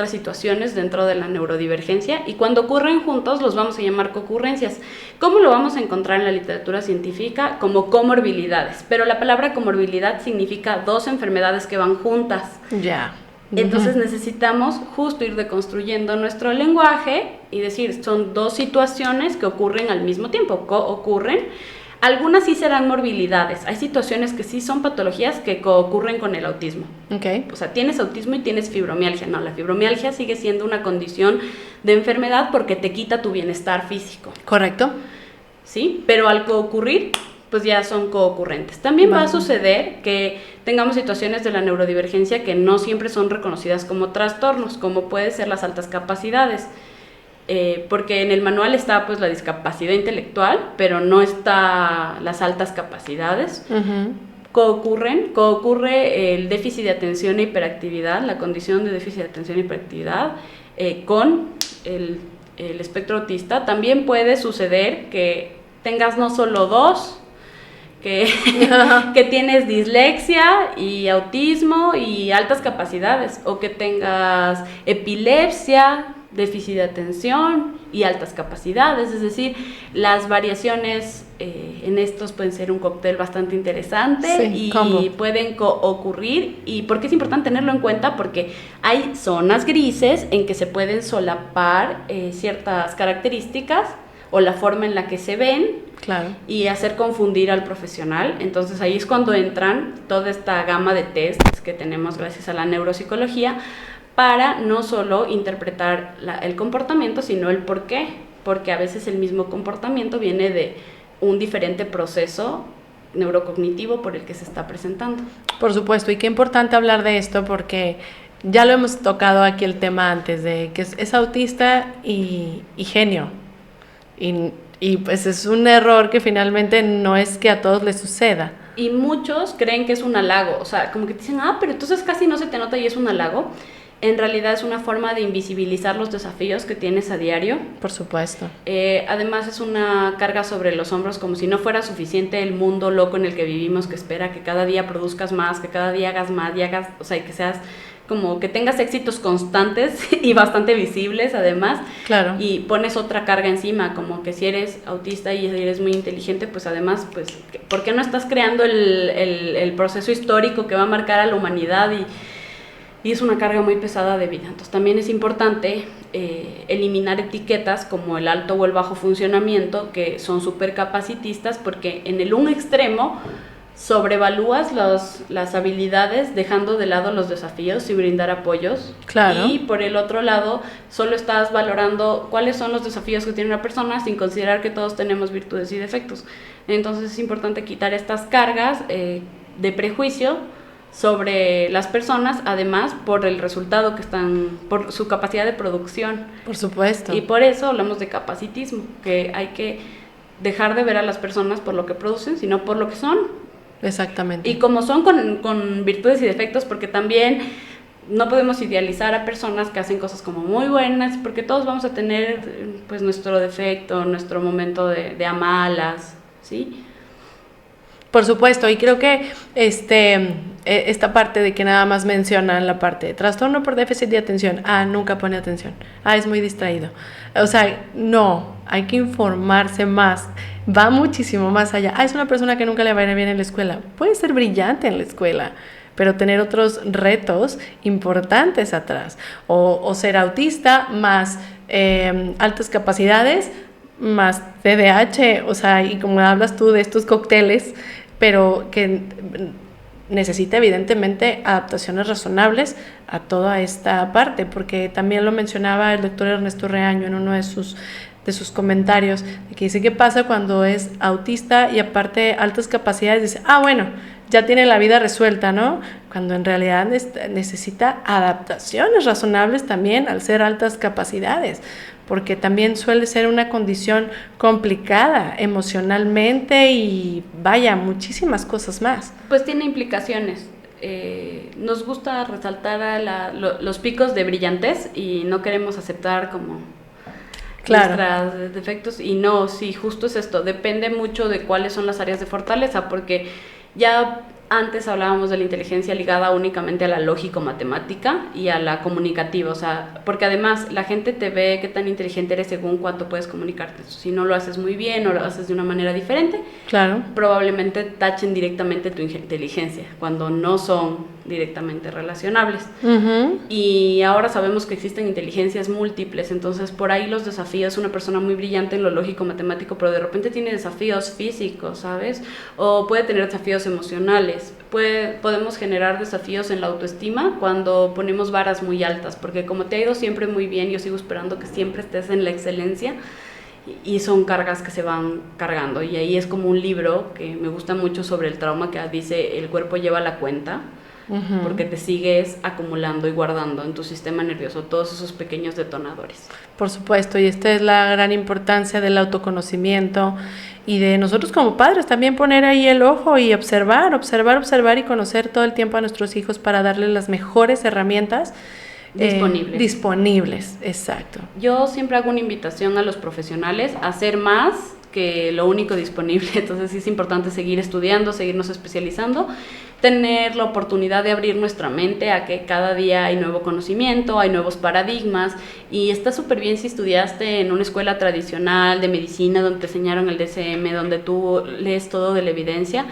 situaciones dentro de la neurodivergencia, y cuando ocurren juntos los vamos a llamar concurrencias. ¿Cómo lo vamos a encontrar en la literatura científica? Como comorbilidades, pero la palabra comorbilidad significa dos enfermedades que van juntas. Ya. Entonces necesitamos justo ir deconstruyendo nuestro lenguaje y decir, son dos situaciones que ocurren al mismo tiempo, ocurren. Algunas sí serán morbilidades, hay situaciones que sí son patologías que ocurren con el autismo. Okay. O sea, tienes autismo y tienes fibromialgia. No, la fibromialgia sigue siendo una condición de enfermedad porque te quita tu bienestar físico. Correcto. Sí, pero al coocurrir, pues ya son coocurrentes. También va a suceder que tengamos situaciones de la neurodivergencia que no siempre son reconocidas como trastornos, como puede ser las altas capacidades. Porque en el manual está pues la discapacidad intelectual, pero no está las altas capacidades. Coocurre el déficit de atención e hiperactividad, la condición de déficit de atención e hiperactividad con el espectro autista. También puede suceder que tengas no solo dos, que tienes dislexia y autismo y altas capacidades, o que tengas epilepsia, déficit de atención y altas capacidades. Es decir, las variaciones en estos pueden ser un cóctel bastante interesante, sí, y pueden ocurrir. ¿Y por qué es importante tenerlo en cuenta? Porque hay zonas grises en que se pueden solapar ciertas características o la forma en la que se ven, claro, y hacer confundir al profesional. Entonces ahí es cuando entran toda esta gama de tests que tenemos gracias a la neuropsicología, para no solo interpretar el comportamiento, sino el por qué, porque a veces el mismo comportamiento viene de un diferente proceso neurocognitivo por el que se está presentando. Por supuesto, y qué importante hablar de esto, porque ya lo hemos tocado aquí el tema antes, de que es autista y genio, y pues es un error que finalmente no es que a todos les suceda. Y muchos creen que es un halago, o sea, como que te dicen, pero entonces casi no se te nota y es un halago. En realidad es una forma de invisibilizar los desafíos que tienes a diario. Por supuesto. Además es una carga sobre los hombros, como si no fuera suficiente el mundo loco en el que vivimos, que espera que cada día produzcas más, que cada día hagas más, o sea, y que seas como que tengas éxitos constantes y bastante visibles además. Claro. Y pones otra carga encima, como que si eres autista y eres muy inteligente, pues además, pues, ¿por qué no estás creando el proceso histórico que va a marcar a la humanidad? Y es una carga muy pesada de vida. Entonces también es importante eliminar etiquetas como el alto o el bajo funcionamiento, que son súper capacitistas, porque en el un extremo sobrevalúas las habilidades, dejando de lado los desafíos y brindar apoyos. Claro. Y por el otro lado, solo estás valorando cuáles son los desafíos que tiene una persona sin considerar que todos tenemos virtudes y defectos. Entonces es importante quitar estas cargas de prejuicio sobre las personas, además por el resultado que están, por su capacidad de producción. Por supuesto. Y por eso hablamos de capacitismo, que hay que dejar de ver a las personas por lo que producen, sino por lo que son. Exactamente. Y como son con virtudes y defectos, porque también no podemos idealizar a personas que hacen cosas como muy buenas, porque todos vamos a tener pues nuestro defecto, nuestro momento de a malas, ¿sí? Por supuesto, y creo que esta parte de que nada más mencionan la parte de trastorno por déficit de atención, nunca pone atención, es muy distraído. O sea, no, hay que informarse más, va muchísimo más allá. Es una persona que nunca le va a ir bien en la escuela, puede ser brillante en la escuela, pero tener otros retos importantes atrás, o ser autista más altas capacidades, más TDAH, o sea, y como hablas tú de estos cócteles, pero que necesita evidentemente adaptaciones razonables a toda esta parte, porque también lo mencionaba el doctor Ernesto Reaño en uno de sus comentarios, que dice, ¿qué pasa cuando es autista y aparte altas capacidades? Dice, bueno, ya tiene la vida resuelta, ¿no? Cuando en realidad necesita adaptaciones razonables también al ser altas capacidades, porque también suele ser una condición complicada emocionalmente y vaya, muchísimas cosas más. Pues tiene implicaciones. Nos gusta resaltar los picos de brillantez y no queremos aceptar como nuestros defectos, y no, sí, justo es esto, depende mucho de cuáles son las áreas de fortaleza, porque ya antes hablábamos de la inteligencia ligada únicamente a la lógico-matemática y a la comunicativa, o sea, porque además la gente te ve qué tan inteligente eres según cuánto puedes comunicarte. Si no lo haces muy bien o lo haces de una manera diferente, claro, probablemente tachen directamente tu inteligencia, cuando no son directamente relacionables. Uh-huh. Y ahora sabemos que existen inteligencias múltiples, entonces por ahí los desafíos, una persona muy brillante en lo lógico-matemático, pero de repente tiene desafíos físicos, ¿sabes? O puede tener desafíos emocionales. Podemos generar desafíos en la autoestima cuando ponemos varas muy altas, porque como te ha ido siempre muy bien, yo sigo esperando que siempre estés en la excelencia, y son cargas que se van cargando. Y ahí es como un libro que me gusta mucho sobre el trauma, que dice: el cuerpo lleva la cuenta, uh-huh, porque te sigues acumulando y guardando en tu sistema nervioso todos esos pequeños detonadores. Por supuesto, y esta es la gran importancia del autoconocimiento y de nosotros como padres también poner ahí el ojo y observar y conocer todo el tiempo a nuestros hijos para darles las mejores herramientas disponibles, exacto. Yo siempre hago una invitación a los profesionales a hacer más que lo único disponible, entonces sí es importante seguir estudiando, seguirnos especializando, tener la oportunidad de abrir nuestra mente a que cada día hay nuevo conocimiento, hay nuevos paradigmas, y está súper bien si estudiaste en una escuela tradicional de medicina donde te enseñaron el DSM, donde tú lees todo de la evidencia,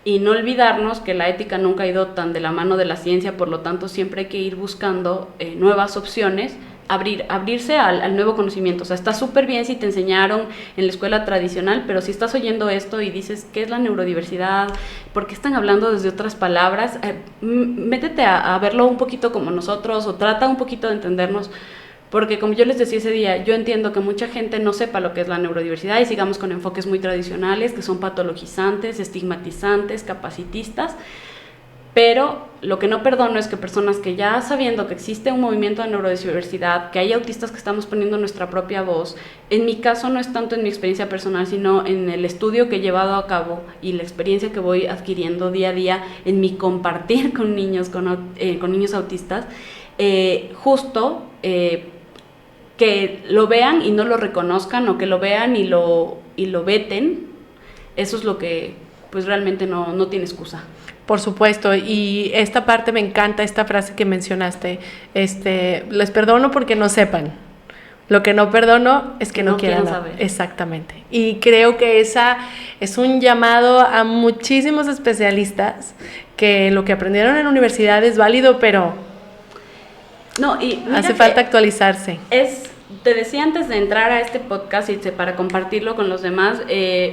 y no olvidarnos que la ética nunca ha ido tan de la mano de la ciencia, por lo tanto siempre hay que ir buscando nuevas opciones, abrirse al nuevo conocimiento. O sea, está súper bien si te enseñaron en la escuela tradicional, pero si estás oyendo esto y dices, ¿qué es la neurodiversidad? ¿Por qué están hablando desde otras palabras? Métete a verlo un poquito como nosotros, o trata un poquito de entendernos, porque como yo les decía ese día, yo entiendo que mucha gente no sepa lo que es la neurodiversidad y sigamos con enfoques muy tradicionales que son patologizantes, estigmatizantes, capacitistas. Pero lo que no perdono es que personas que ya sabiendo que existe un movimiento de neurodiversidad, que hay autistas que estamos poniendo nuestra propia voz, en mi caso no es tanto en mi experiencia personal, sino en el estudio que he llevado a cabo y la experiencia que voy adquiriendo día a día en mi compartir con niños, con niños autistas, que lo vean y no lo reconozcan, o que lo vean y lo veten, eso es lo que pues realmente no tiene excusa. Por supuesto, y esta parte me encanta, esta frase que mencionaste, les perdono porque no sepan, lo que no perdono es que no quieran saber. Exactamente, y creo que esa es un llamado a muchísimos especialistas, que lo que aprendieron en la universidad es válido, pero hace falta actualizarse. Te decía antes de entrar a este podcast y para compartirlo con los demás,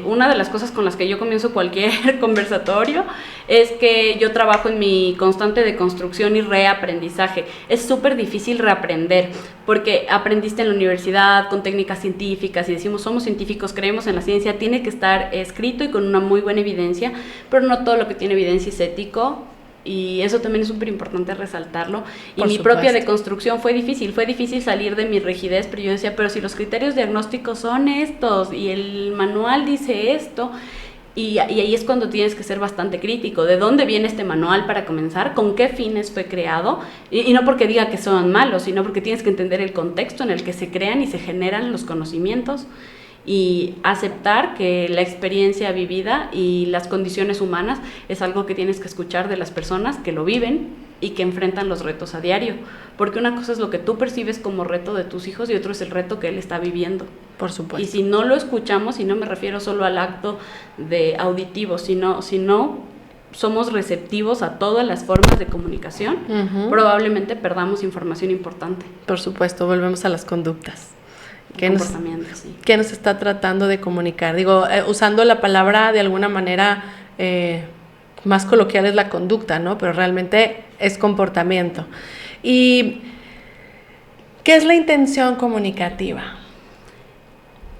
una de las cosas con las que yo comienzo cualquier conversatorio es que yo trabajo en mi constante deconstrucción y reaprendizaje. Es súper difícil reaprender, porque aprendiste en la universidad con técnicas científicas y decimos somos científicos, creemos en la ciencia, tiene que estar escrito y con una muy buena evidencia, pero no todo lo que tiene evidencia es ético. Y eso también es súper importante resaltarlo. Y mi propia deconstrucción fue difícil salir de mi rigidez, pero yo decía, pero si los criterios diagnósticos son estos y el manual dice esto, y ahí es cuando tienes que ser bastante crítico. ¿De dónde viene este manual para comenzar? ¿Con qué fines fue creado? Y no porque diga que son malos, sino porque tienes que entender el contexto en el que se crean y se generan los conocimientos, y aceptar que la experiencia vivida y las condiciones humanas es algo que tienes que escuchar de las personas que lo viven y que enfrentan los retos a diario, porque una cosa es lo que tú percibes como reto de tus hijos y otro es el reto que él está viviendo. Por supuesto. Y si no lo escuchamos, y no me refiero solo al acto de auditivo, sino somos receptivos a todas las formas de comunicación, uh-huh, probablemente perdamos información importante. Por supuesto, volvemos a las conductas. ¿Qué nos está tratando de comunicar? Digo, usando la palabra de alguna manera más coloquial es la conducta, ¿no? Pero realmente es comportamiento. ¿Y qué es la intención comunicativa?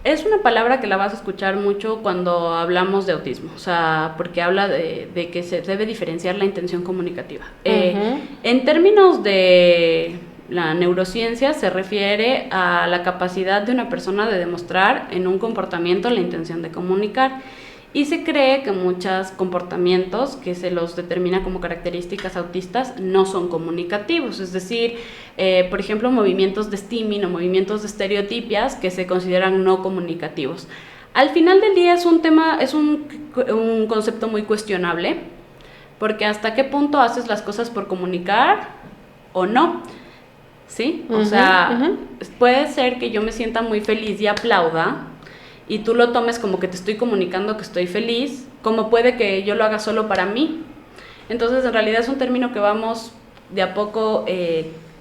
Es una palabra que la vas a escuchar mucho cuando hablamos de autismo, o sea, porque habla de que se debe diferenciar la intención comunicativa. En términos de la neurociencia, se refiere a la capacidad de una persona de demostrar en un comportamiento la intención de comunicar. Y se cree que muchos comportamientos que se los determina como características autistas no son comunicativos, es decir, por ejemplo, movimientos de stimming o movimientos de estereotipias que se consideran no comunicativos. Al final del día es un concepto muy cuestionable, porque hasta qué punto haces las cosas por comunicar o no, ¿sí? O sea, puede ser que yo me sienta muy feliz y aplauda, y tú lo tomes como que te estoy comunicando que estoy feliz, como puede que yo lo haga solo para mí. Entonces, en realidad es un término que vamos de a poco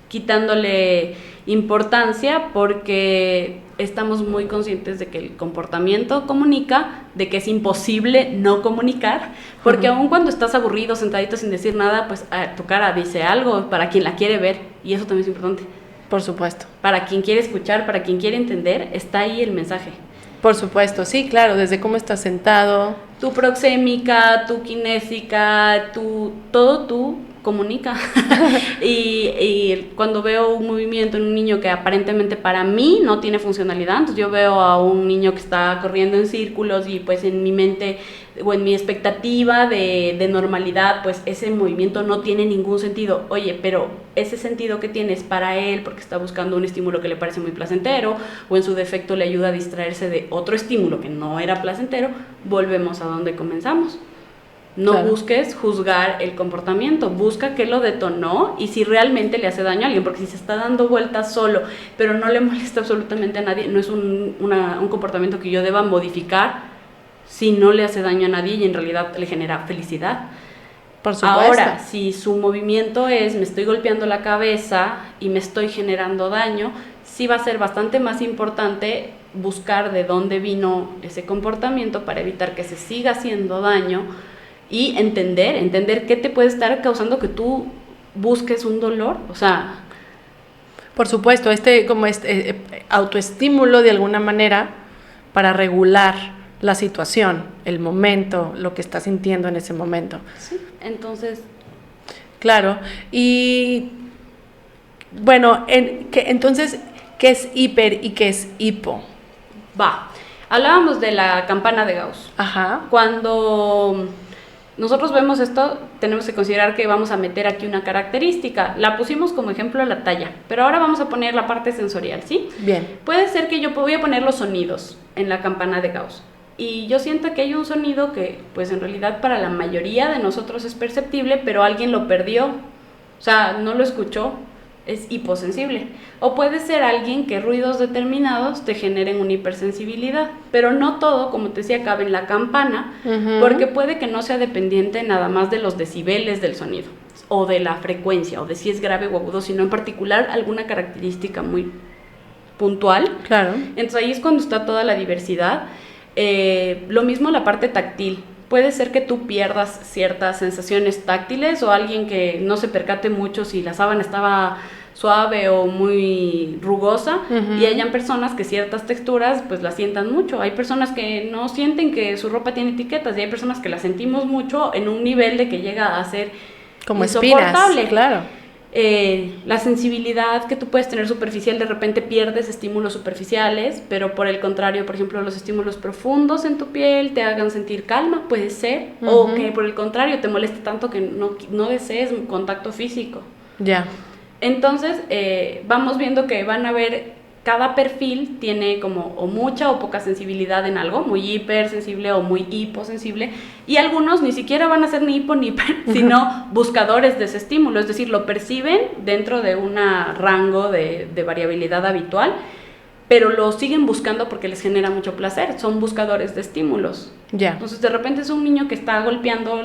quitándole importancia, porque estamos muy conscientes de que el comportamiento comunica, de que es imposible no comunicar, porque aun cuando estás aburrido, sentadito sin decir nada, pues tu cara dice algo para quien la quiere ver, y eso también es importante. Por supuesto. Para quien quiere escuchar, para quien quiere entender, está ahí el mensaje. Por supuesto, sí, claro, desde cómo estás sentado. Tu proxémica, tu kinésica, todo tú comunica. y cuando veo un movimiento en un niño que aparentemente para mí no tiene funcionalidad, entonces yo veo a un niño que está corriendo en círculos y pues en mi mente o en mi expectativa de normalidad, pues ese movimiento no tiene ningún sentido. Oye, pero ese sentido que tiene es para él porque está buscando un estímulo que le parece muy placentero, o en su defecto le ayuda a distraerse de otro estímulo que no era placentero. Volvemos a donde comenzamos. No claro. Busques juzgar el comportamiento, busca qué lo detonó y si realmente le hace daño a alguien, porque si se está dando vueltas solo, pero no le molesta absolutamente a nadie, no es un comportamiento que yo deba modificar si no le hace daño a nadie y en realidad le genera felicidad. Por supuesto. Ahora, si su movimiento es me estoy golpeando la cabeza y me estoy generando daño, sí va a ser bastante más importante buscar de dónde vino ese comportamiento para evitar que se siga haciendo daño. Y entender qué te puede estar causando que tú busques un dolor, o sea... Por supuesto, como autoestímulo de alguna manera para regular la situación, el momento, lo que estás sintiendo en ese momento. Sí, entonces... Claro, y bueno, entonces, ¿qué es hiper y qué es hipo? Hablábamos de la campana de Gauss. Ajá. Cuando... nosotros vemos esto, tenemos que considerar que vamos a meter aquí una característica. La pusimos como ejemplo la talla, pero ahora vamos a poner la parte sensorial, ¿sí? Bien. Puede ser que yo voy a poner los sonidos en la campana de Gauss. Y yo siento que hay un sonido que, pues en realidad para la mayoría de nosotros es perceptible, pero alguien lo perdió. O sea, no lo escuchó, es hiposensible. O puede ser alguien que ruidos determinados te generen una hipersensibilidad, pero no todo, como te decía, cabe en la campana, porque puede que no sea dependiente nada más de los decibeles del sonido, o de la frecuencia, o de si es grave o agudo, sino en particular alguna característica muy puntual. Claro. Entonces ahí es cuando está toda la diversidad. Lo mismo la parte táctil. Puede ser que tú pierdas ciertas sensaciones táctiles o alguien que no se percate mucho si la sábana estaba suave o muy rugosa, y hayan personas que ciertas texturas pues las sientan mucho. Hay personas que no sienten que su ropa tiene etiquetas y hay personas que la sentimos mucho en un nivel de que llega a ser como insoportable. Espinas, claro. La sensibilidad que tú puedes tener superficial, de repente pierdes estímulos superficiales, pero por el contrario, por ejemplo, los estímulos profundos en tu piel te hagan sentir calma, puede ser, o que por el contrario te moleste tanto que no desees contacto físico. Ya. Entonces, vamos viendo que van a haber, cada perfil tiene como o mucha o poca sensibilidad en algo, muy hipersensible o muy hiposensible, y algunos ni siquiera van a ser ni hipo ni hiper, sino buscadores de ese estímulo, es decir, lo perciben dentro de un rango de variabilidad habitual, pero lo siguen buscando porque les genera mucho placer, son buscadores de estímulos. Ya. Entonces de repente es un niño que está golpeando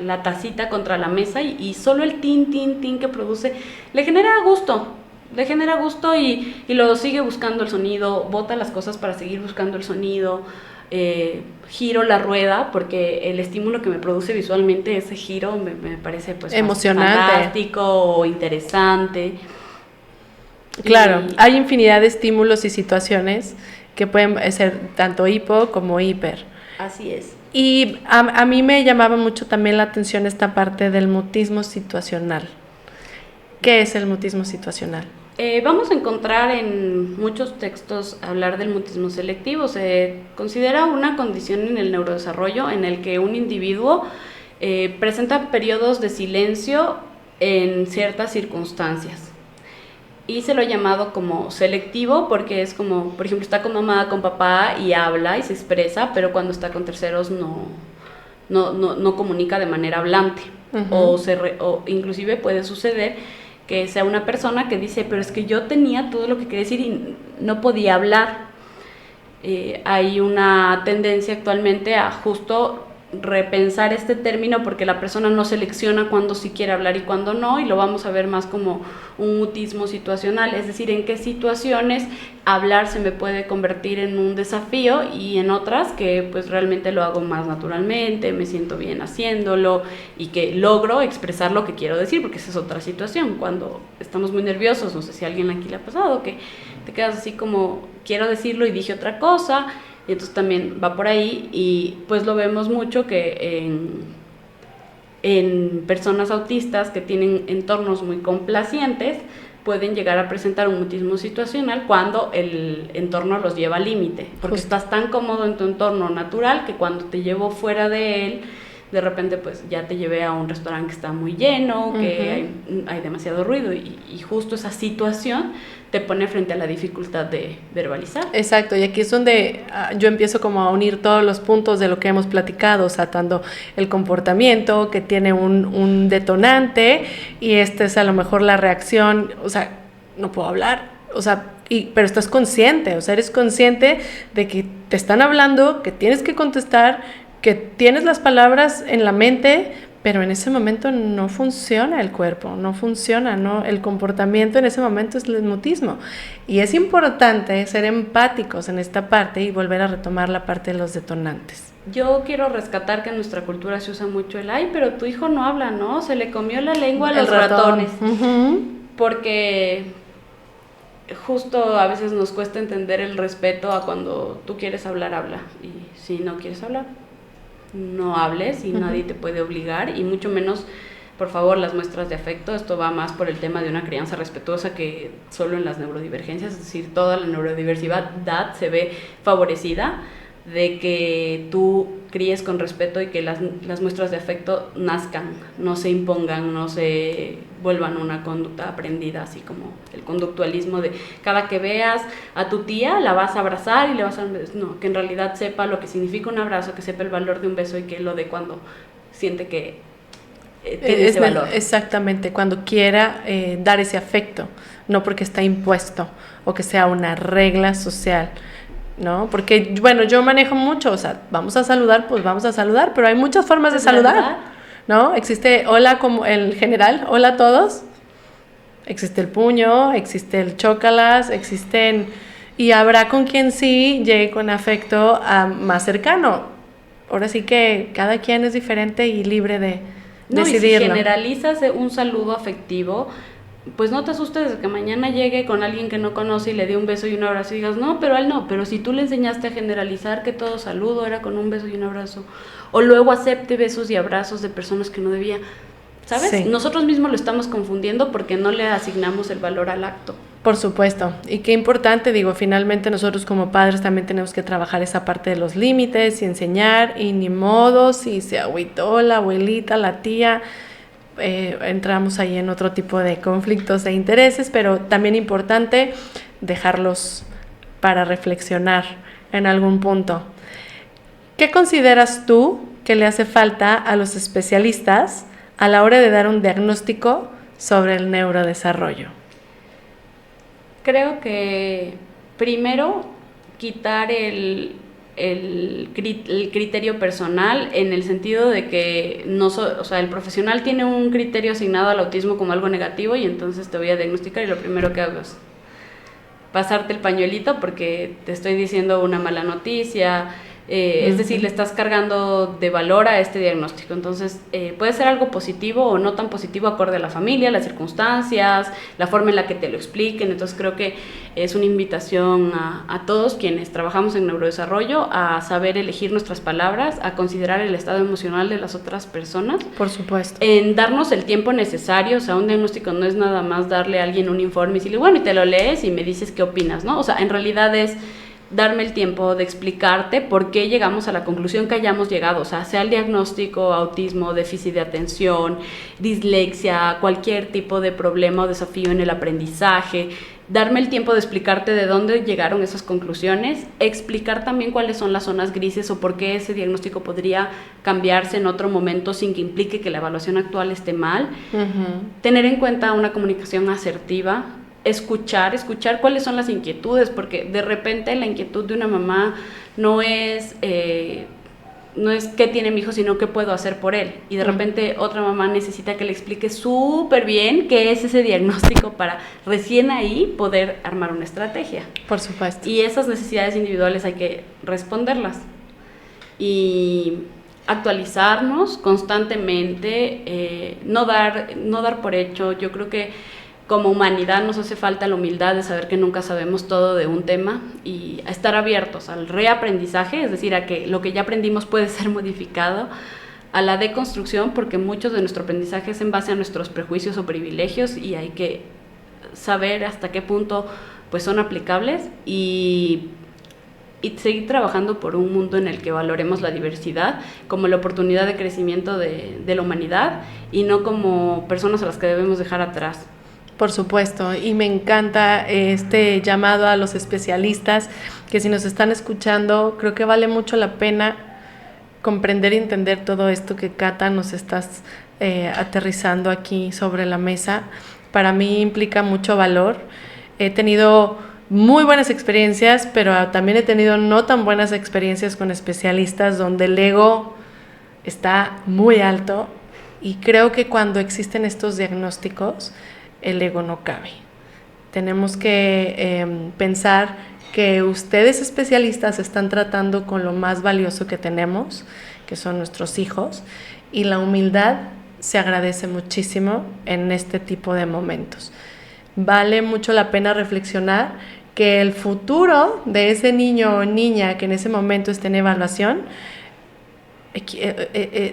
la tacita contra la mesa y solo el tin, tin, tin que produce le genera gusto y lo sigue buscando el sonido, bota las cosas para seguir buscando el sonido, giro la rueda porque el estímulo que me produce visualmente ese giro me parece pues emocionante, fantástico o interesante. Claro, hay infinidad de estímulos y situaciones que pueden ser tanto hipo como hiper. Así es. Y a mí me llamaba mucho también la atención esta parte del mutismo situacional. ¿Qué es el mutismo situacional? Vamos a encontrar en muchos textos hablar del mutismo selectivo. Se considera una condición en el neurodesarrollo en el que un individuo presenta periodos de silencio en ciertas circunstancias. Y se lo ha llamado como selectivo porque es como, por ejemplo, está con mamá, con papá y habla y se expresa, pero cuando está con terceros no comunica de manera hablante. Uh-huh. O inclusive puede suceder que sea una persona que dice, pero es que yo tenía todo lo que quería decir y no podía hablar. Hay una tendencia actualmente a justo repensar este término porque la persona no selecciona cuándo sí quiere hablar y cuándo no, y lo vamos a ver más como un mutismo situacional, es decir, en qué situaciones hablar se me puede convertir en un desafío y en otras que pues realmente lo hago más naturalmente, me siento bien haciéndolo y que logro expresar lo que quiero decir, porque esa es otra situación, cuando estamos muy nerviosos, no sé si a alguien aquí le ha pasado, que te quedas así como quiero decirlo y dije otra cosa. Y entonces también va por ahí y pues lo vemos mucho que en personas autistas que tienen entornos muy complacientes pueden llegar a presentar un mutismo situacional cuando el entorno los lleva al límite, porque estás tan cómodo en tu entorno natural que cuando te llevo fuera de él, de repente pues ya te llevé a un restaurante que está muy lleno, que hay demasiado ruido y justo esa situación te pone frente a la dificultad de verbalizar. Exacto, y aquí es donde yo empiezo como a unir todos los puntos de lo que hemos platicado, o sea, tanto el comportamiento que tiene un detonante y es a lo mejor la reacción, o sea, no puedo hablar, o sea, pero estás consciente, o sea, eres consciente de que te están hablando, que tienes que contestar, que tienes las palabras en la mente, pero en ese momento no funciona el cuerpo, no funciona, ¿no? El comportamiento en ese momento es el mutismo. Y es importante ser empáticos en esta parte y volver a retomar la parte de los detonantes. Yo quiero rescatar que en nuestra cultura se usa mucho el ay, pero tu hijo no habla, ¿no? Se le comió la lengua a los ratones. Porque justo a veces nos cuesta entender el respeto a cuando tú quieres hablar, habla. Y si no quieres hablar, no hables y nadie te puede obligar, y mucho menos, por favor, las muestras de afecto. Esto va más por el tema de una crianza respetuosa que solo en las neurodivergencias, es decir, toda la neurodiversidad se ve favorecida de que tú críes con respeto y que las muestras de afecto nazcan, no se impongan, no se vuelvan una conducta aprendida, así como el conductualismo de cada que veas a tu tía la vas a abrazar y le vas a dar un beso. No, que en realidad sepa lo que significa un abrazo, que sepa el valor de un beso y que lo dé cuando siente que tiene ese valor. Exactamente, cuando quiera dar ese afecto, no porque está impuesto o que sea una regla social, ¿no? Porque, bueno, yo manejo mucho, o sea, vamos a saludar, pues vamos a saludar, pero hay muchas formas de saludar, ¿no? Existe hola como el general, hola a todos, existe el puño, existe el chócalas, existen, y habrá con quien sí llegue con afecto más cercano. Ahora sí que cada quien es diferente y libre de decidirlo. Y si generalizas un saludo afectivo, pues no te asustes de que mañana llegue con alguien que no conoce y le dé un beso y un abrazo y digas, no, pero a él no. Pero si tú le enseñaste a generalizar que todo saludo era con un beso y un abrazo, o luego acepte besos y abrazos de personas que no debía, ¿sabes? Sí. Nosotros mismos lo estamos confundiendo porque no le asignamos el valor al acto. Por supuesto, y qué importante, digo, finalmente nosotros como padres también tenemos que trabajar esa parte de los límites y enseñar, y ni modo, si se agüitó la abuelita, la tía, entramos ahí en otro tipo de conflictos e intereses, pero también importante dejarlos para reflexionar en algún punto. ¿Qué consideras tú que le hace falta a los especialistas a la hora de dar un diagnóstico sobre el neurodesarrollo? Creo que primero quitar el criterio personal, en el sentido de que o sea, el profesional tiene un criterio asignado al autismo como algo negativo y entonces te voy a diagnosticar y lo primero que hago es pasarte el pañuelito porque te estoy diciendo una mala noticia, Es decir, le estás cargando de valor a este diagnóstico. Entonces, puede ser algo positivo o no tan positivo acorde a la familia, las circunstancias, la forma en la que te lo expliquen. Entonces, creo que es una invitación a todos quienes trabajamos en neurodesarrollo a saber elegir nuestras palabras, a considerar el estado emocional de las otras personas. Por supuesto. En darnos el tiempo necesario. O sea, un diagnóstico no es nada más darle a alguien un informe y decirle, bueno, y te lo lees y me dices qué opinas, ¿no? O sea, en realidad es darme el tiempo de explicarte por qué llegamos a la conclusión que hayamos llegado, o sea el diagnóstico, autismo, déficit de atención, dislexia, cualquier tipo de problema o desafío en el aprendizaje, darme el tiempo de explicarte de dónde llegaron esas conclusiones, explicar también cuáles son las zonas grises o por qué ese diagnóstico podría cambiarse en otro momento sin que implique que la evaluación actual esté mal, tener en cuenta una comunicación asertiva, escuchar cuáles son las inquietudes, porque de repente la inquietud de una mamá no es qué tiene mi hijo, sino qué puedo hacer por él. Y de repente otra mamá necesita que le explique súper bien qué es ese diagnóstico para recién ahí poder armar una estrategia. Por supuesto. Y esas necesidades individuales hay que responderlas. Y actualizarnos constantemente, no dar por hecho. Yo creo que como humanidad nos hace falta la humildad de saber que nunca sabemos todo de un tema y a estar abiertos al reaprendizaje, es decir, a que lo que ya aprendimos puede ser modificado, a la deconstrucción, porque muchos de nuestro aprendizaje es en base a nuestros prejuicios o privilegios y hay que saber hasta qué punto pues son aplicables y seguir trabajando por un mundo en el que valoremos la diversidad como la oportunidad de crecimiento de la humanidad y no como personas a las que debemos dejar atrás. Por supuesto, y me encanta este llamado a los especialistas que si nos están escuchando, creo que vale mucho la pena comprender y entender todo esto que Cata nos estás aterrizando aquí sobre la mesa. Para mí implica mucho valor. He tenido muy buenas experiencias, pero también he tenido no tan buenas experiencias con especialistas donde el ego está muy alto y creo que cuando existen estos diagnósticos el ego no cabe. Tenemos que pensar que ustedes especialistas están tratando con lo más valioso que tenemos, que son nuestros hijos, y la humildad se agradece muchísimo en este tipo de momentos. Vale mucho la pena reflexionar que el futuro de ese niño o niña que en ese momento esté en evaluación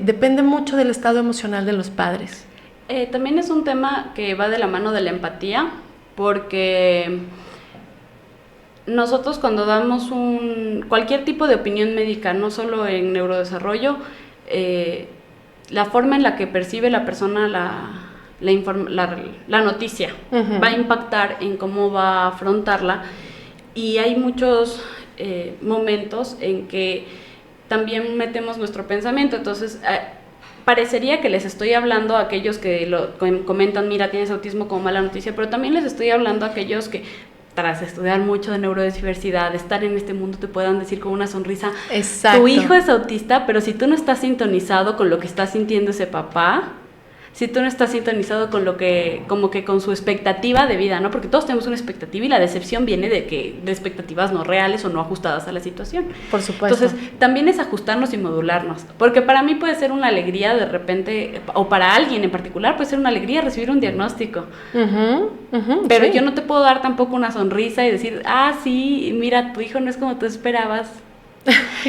depende mucho del estado emocional de los padres. También es un tema que va de la mano de la empatía, porque nosotros cuando damos cualquier tipo de opinión médica, no solo en neurodesarrollo, la forma en la que percibe la persona la noticia va a impactar en cómo va a afrontarla, y hay muchos momentos en que también metemos nuestro pensamiento. Entonces parecería que les estoy hablando a aquellos que comentan, mira, tienes autismo como mala noticia, pero también les estoy hablando a aquellos que tras estudiar mucho de neurodiversidad, de estar en este mundo, te puedan decir con una sonrisa, exacto, tu hijo es autista, pero si tú no estás sintonizado con lo que está sintiendo ese papá, si tú no estás sintonizado con como que con su expectativa de vida, ¿no? Porque todos tenemos una expectativa y la decepción viene de expectativas no reales o no ajustadas a la situación. Por supuesto. Entonces, también es ajustarnos y modularnos, porque para mí puede ser una alegría de repente, o para alguien en particular puede ser una alegría recibir un diagnóstico. Pero sí, yo no te puedo dar tampoco una sonrisa y decir, sí, mira, tu hijo no es como tú esperabas.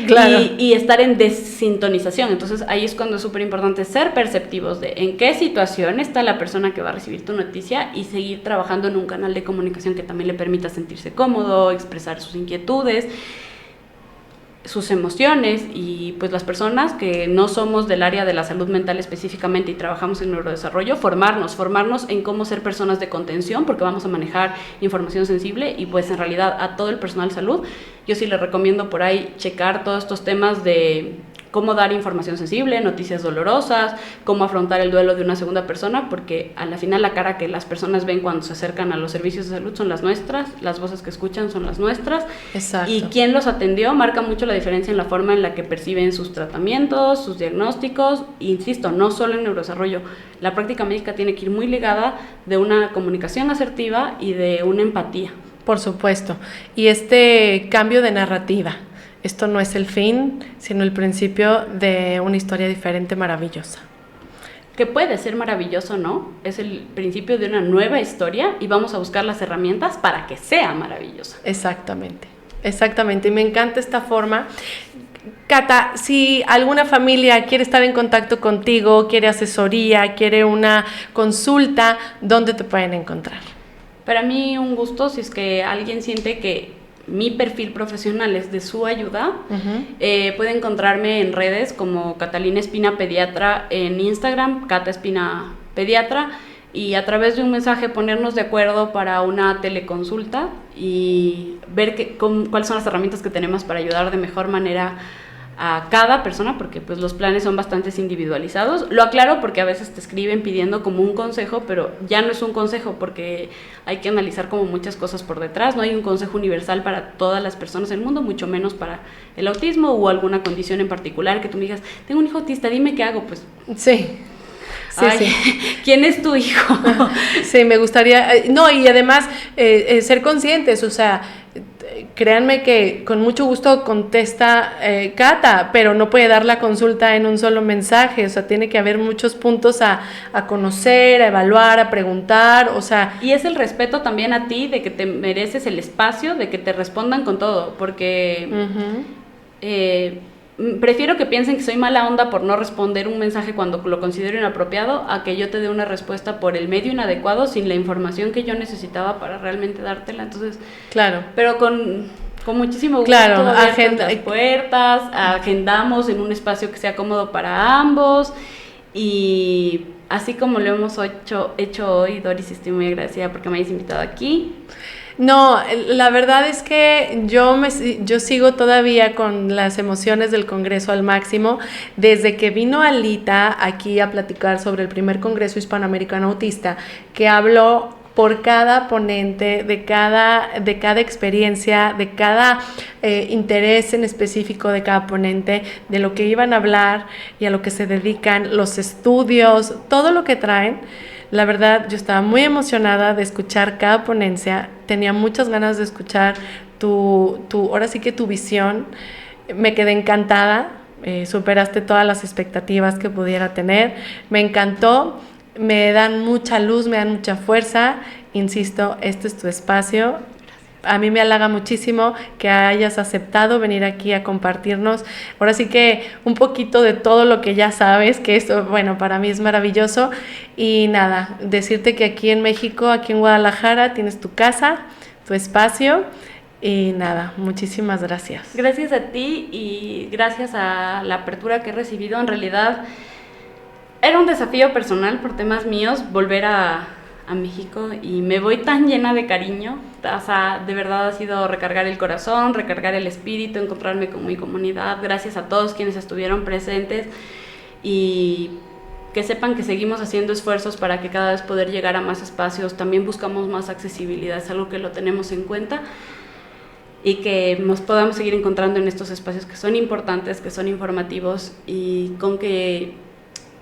Claro. Y estar en desintonización. Entonces ahí es cuando es súper importante ser perceptivos de en qué situación está la persona que va a recibir tu noticia y seguir trabajando en un canal de comunicación que también le permita sentirse cómodo, expresar sus inquietudes, sus emociones. Y pues las personas que no somos del área de la salud mental específicamente y trabajamos en neurodesarrollo, formarnos en cómo ser personas de contención, porque vamos a manejar información sensible. Y pues en realidad a todo el personal de salud yo sí les recomiendo por ahí checar todos estos temas de cómo dar información sensible, noticias dolorosas, cómo afrontar el duelo de una segunda persona, porque a la final la cara que las personas ven cuando se acercan a los servicios de salud son las nuestras, las voces que escuchan son las nuestras. Exacto. Y quien los atendió marca mucho la diferencia en la forma en la que perciben sus tratamientos, sus diagnósticos. Insisto, no solo en neurodesarrollo, la práctica médica tiene que ir muy ligada de una comunicación asertiva y de una empatía. Por supuesto, y este cambio de narrativa, esto no es el fin, sino el principio de una historia diferente, maravillosa. Que puede ser maravilloso, ¿no? Es el principio de una nueva historia y vamos a buscar las herramientas para que sea maravillosa. Exactamente, exactamente. Y me encanta esta forma. Cata, si alguna familia quiere estar en contacto contigo, quiere asesoría, quiere una consulta, ¿dónde te pueden encontrar? Para mí un gusto, si es que alguien siente que mi perfil profesional es de su ayuda, puede encontrarme en redes como Catalina Espina Pediatra en Instagram, Cata Espina Pediatra, y a través de un mensaje ponernos de acuerdo para una teleconsulta y ver cuáles son las herramientas que tenemos para ayudar de mejor manera a cada persona, porque pues los planes son bastante individualizados. Lo aclaro porque a veces te escriben pidiendo como un consejo, pero ya no es un consejo porque hay que analizar como muchas cosas por detrás. No hay un consejo universal para todas las personas del mundo, mucho menos para el autismo o alguna condición en particular que tú me digas, tengo un hijo autista, dime qué hago. Pues sí. Sí, ay, sí. ¿Quién es tu hijo? Sí, me gustaría, no, y además ser conscientes, o sea, créanme que con mucho gusto contesta Cata, pero no puede dar la consulta en un solo mensaje, o sea, tiene que haber muchos puntos a conocer, a evaluar, a preguntar, o sea... Y es el respeto también a ti, de que te mereces el espacio, de que te respondan con todo, porque... prefiero que piensen que soy mala onda por no responder un mensaje cuando lo considero inapropiado, a que yo te dé una respuesta por el medio inadecuado sin la información que yo necesitaba para realmente dártela. Entonces, claro, pero con muchísimo gusto, claro, las puertas, agendamos en un espacio que sea cómodo para ambos, y así como lo hemos hecho hoy, Doris, estoy muy agradecida porque me hayas invitado aquí. No, la verdad es que yo sigo todavía con las emociones del Congreso al máximo. Desde que vino Alita aquí a platicar sobre el primer Congreso Hispanoamericano Autista, que habló por cada ponente, de cada experiencia, de cada interés en específico de cada ponente, de lo que iban a hablar y a lo que se dedican, los estudios, todo lo que traen. La verdad, yo estaba muy emocionada de escuchar cada ponencia, tenía muchas ganas de escuchar ahora sí que tu visión, me quedé encantada, superaste todas las expectativas que pudiera tener, me encantó, me dan mucha luz, me dan mucha fuerza, insisto, este es tu espacio. A mí me halaga muchísimo que hayas aceptado venir aquí a compartirnos, ahora sí que un poquito de todo lo que ya sabes, que esto, bueno, para mí es maravilloso. Y nada, decirte que aquí en México, aquí en Guadalajara, tienes tu casa, tu espacio, y nada, muchísimas gracias. Gracias a ti y gracias a la apertura que he recibido. En realidad era un desafío personal por temas míos volver a México, y me voy tan llena de cariño. O sea, de verdad ha sido recargar el corazón, recargar el espíritu, encontrarme con mi comunidad. Gracias a todos quienes estuvieron presentes, y que sepan que seguimos haciendo esfuerzos para que cada vez poder llegar a más espacios. También buscamos más accesibilidad, es algo que lo tenemos en cuenta, y que nos podamos seguir encontrando en estos espacios que son importantes, que son informativos, y con que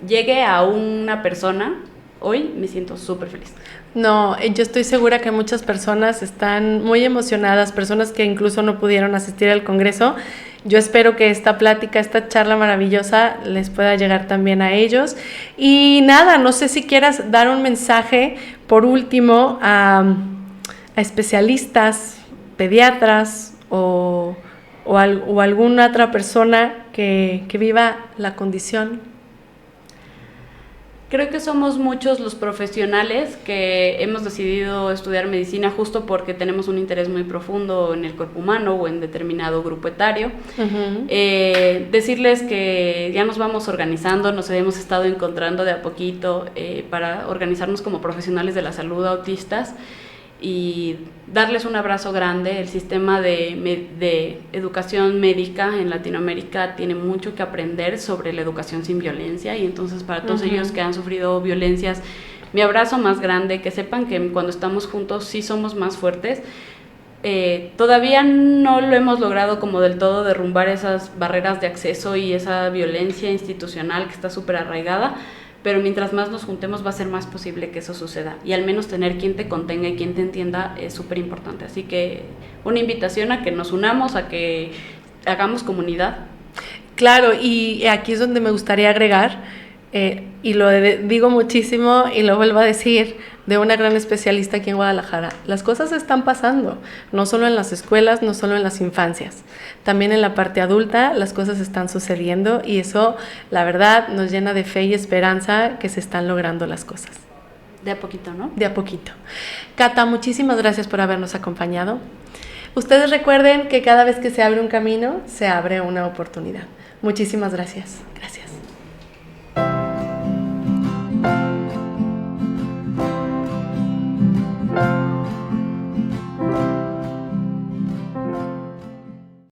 llegue a una persona. Hoy me siento súper feliz. No, yo estoy segura que muchas personas están muy emocionadas, personas que incluso no pudieron asistir al Congreso. Yo espero que esta plática, esta charla maravillosa les pueda llegar también a ellos. Y nada, no sé si quieras dar un mensaje por último a especialistas, pediatras o alguna otra persona que viva la condición. Creo que somos muchos los profesionales que hemos decidido estudiar medicina justo porque tenemos un interés muy profundo en el cuerpo humano o en determinado grupo etario. Decirles que ya nos vamos organizando, nos hemos estado encontrando de a poquito para organizarnos como profesionales de la salud autistas, y darles un abrazo grande. El sistema de educación médica en Latinoamérica tiene mucho que aprender sobre la educación sin violencia, y entonces para todos ellos que han sufrido violencias, mi abrazo más grande, que sepan que cuando estamos juntos sí somos más fuertes. Todavía no lo hemos logrado como del todo derrumbar esas barreras de acceso y esa violencia institucional que está súper arraigada, pero mientras más nos juntemos va a ser más posible que eso suceda, y al menos tener quien te contenga y quien te entienda es súper importante. Así que una invitación a que nos unamos, a que hagamos comunidad. Claro, y aquí es donde me gustaría agregar, y lo digo muchísimo y lo vuelvo a decir, de una gran especialista aquí en Guadalajara. Las cosas están pasando, no solo en las escuelas, no solo en las infancias, también en la parte adulta las cosas están sucediendo y eso, la verdad, nos llena de fe y esperanza que se están logrando las cosas. De a poquito, ¿no? De a poquito. Cata, muchísimas gracias por habernos acompañado. Ustedes recuerden que cada vez que se abre un camino, se abre una oportunidad. Muchísimas gracias. Gracias.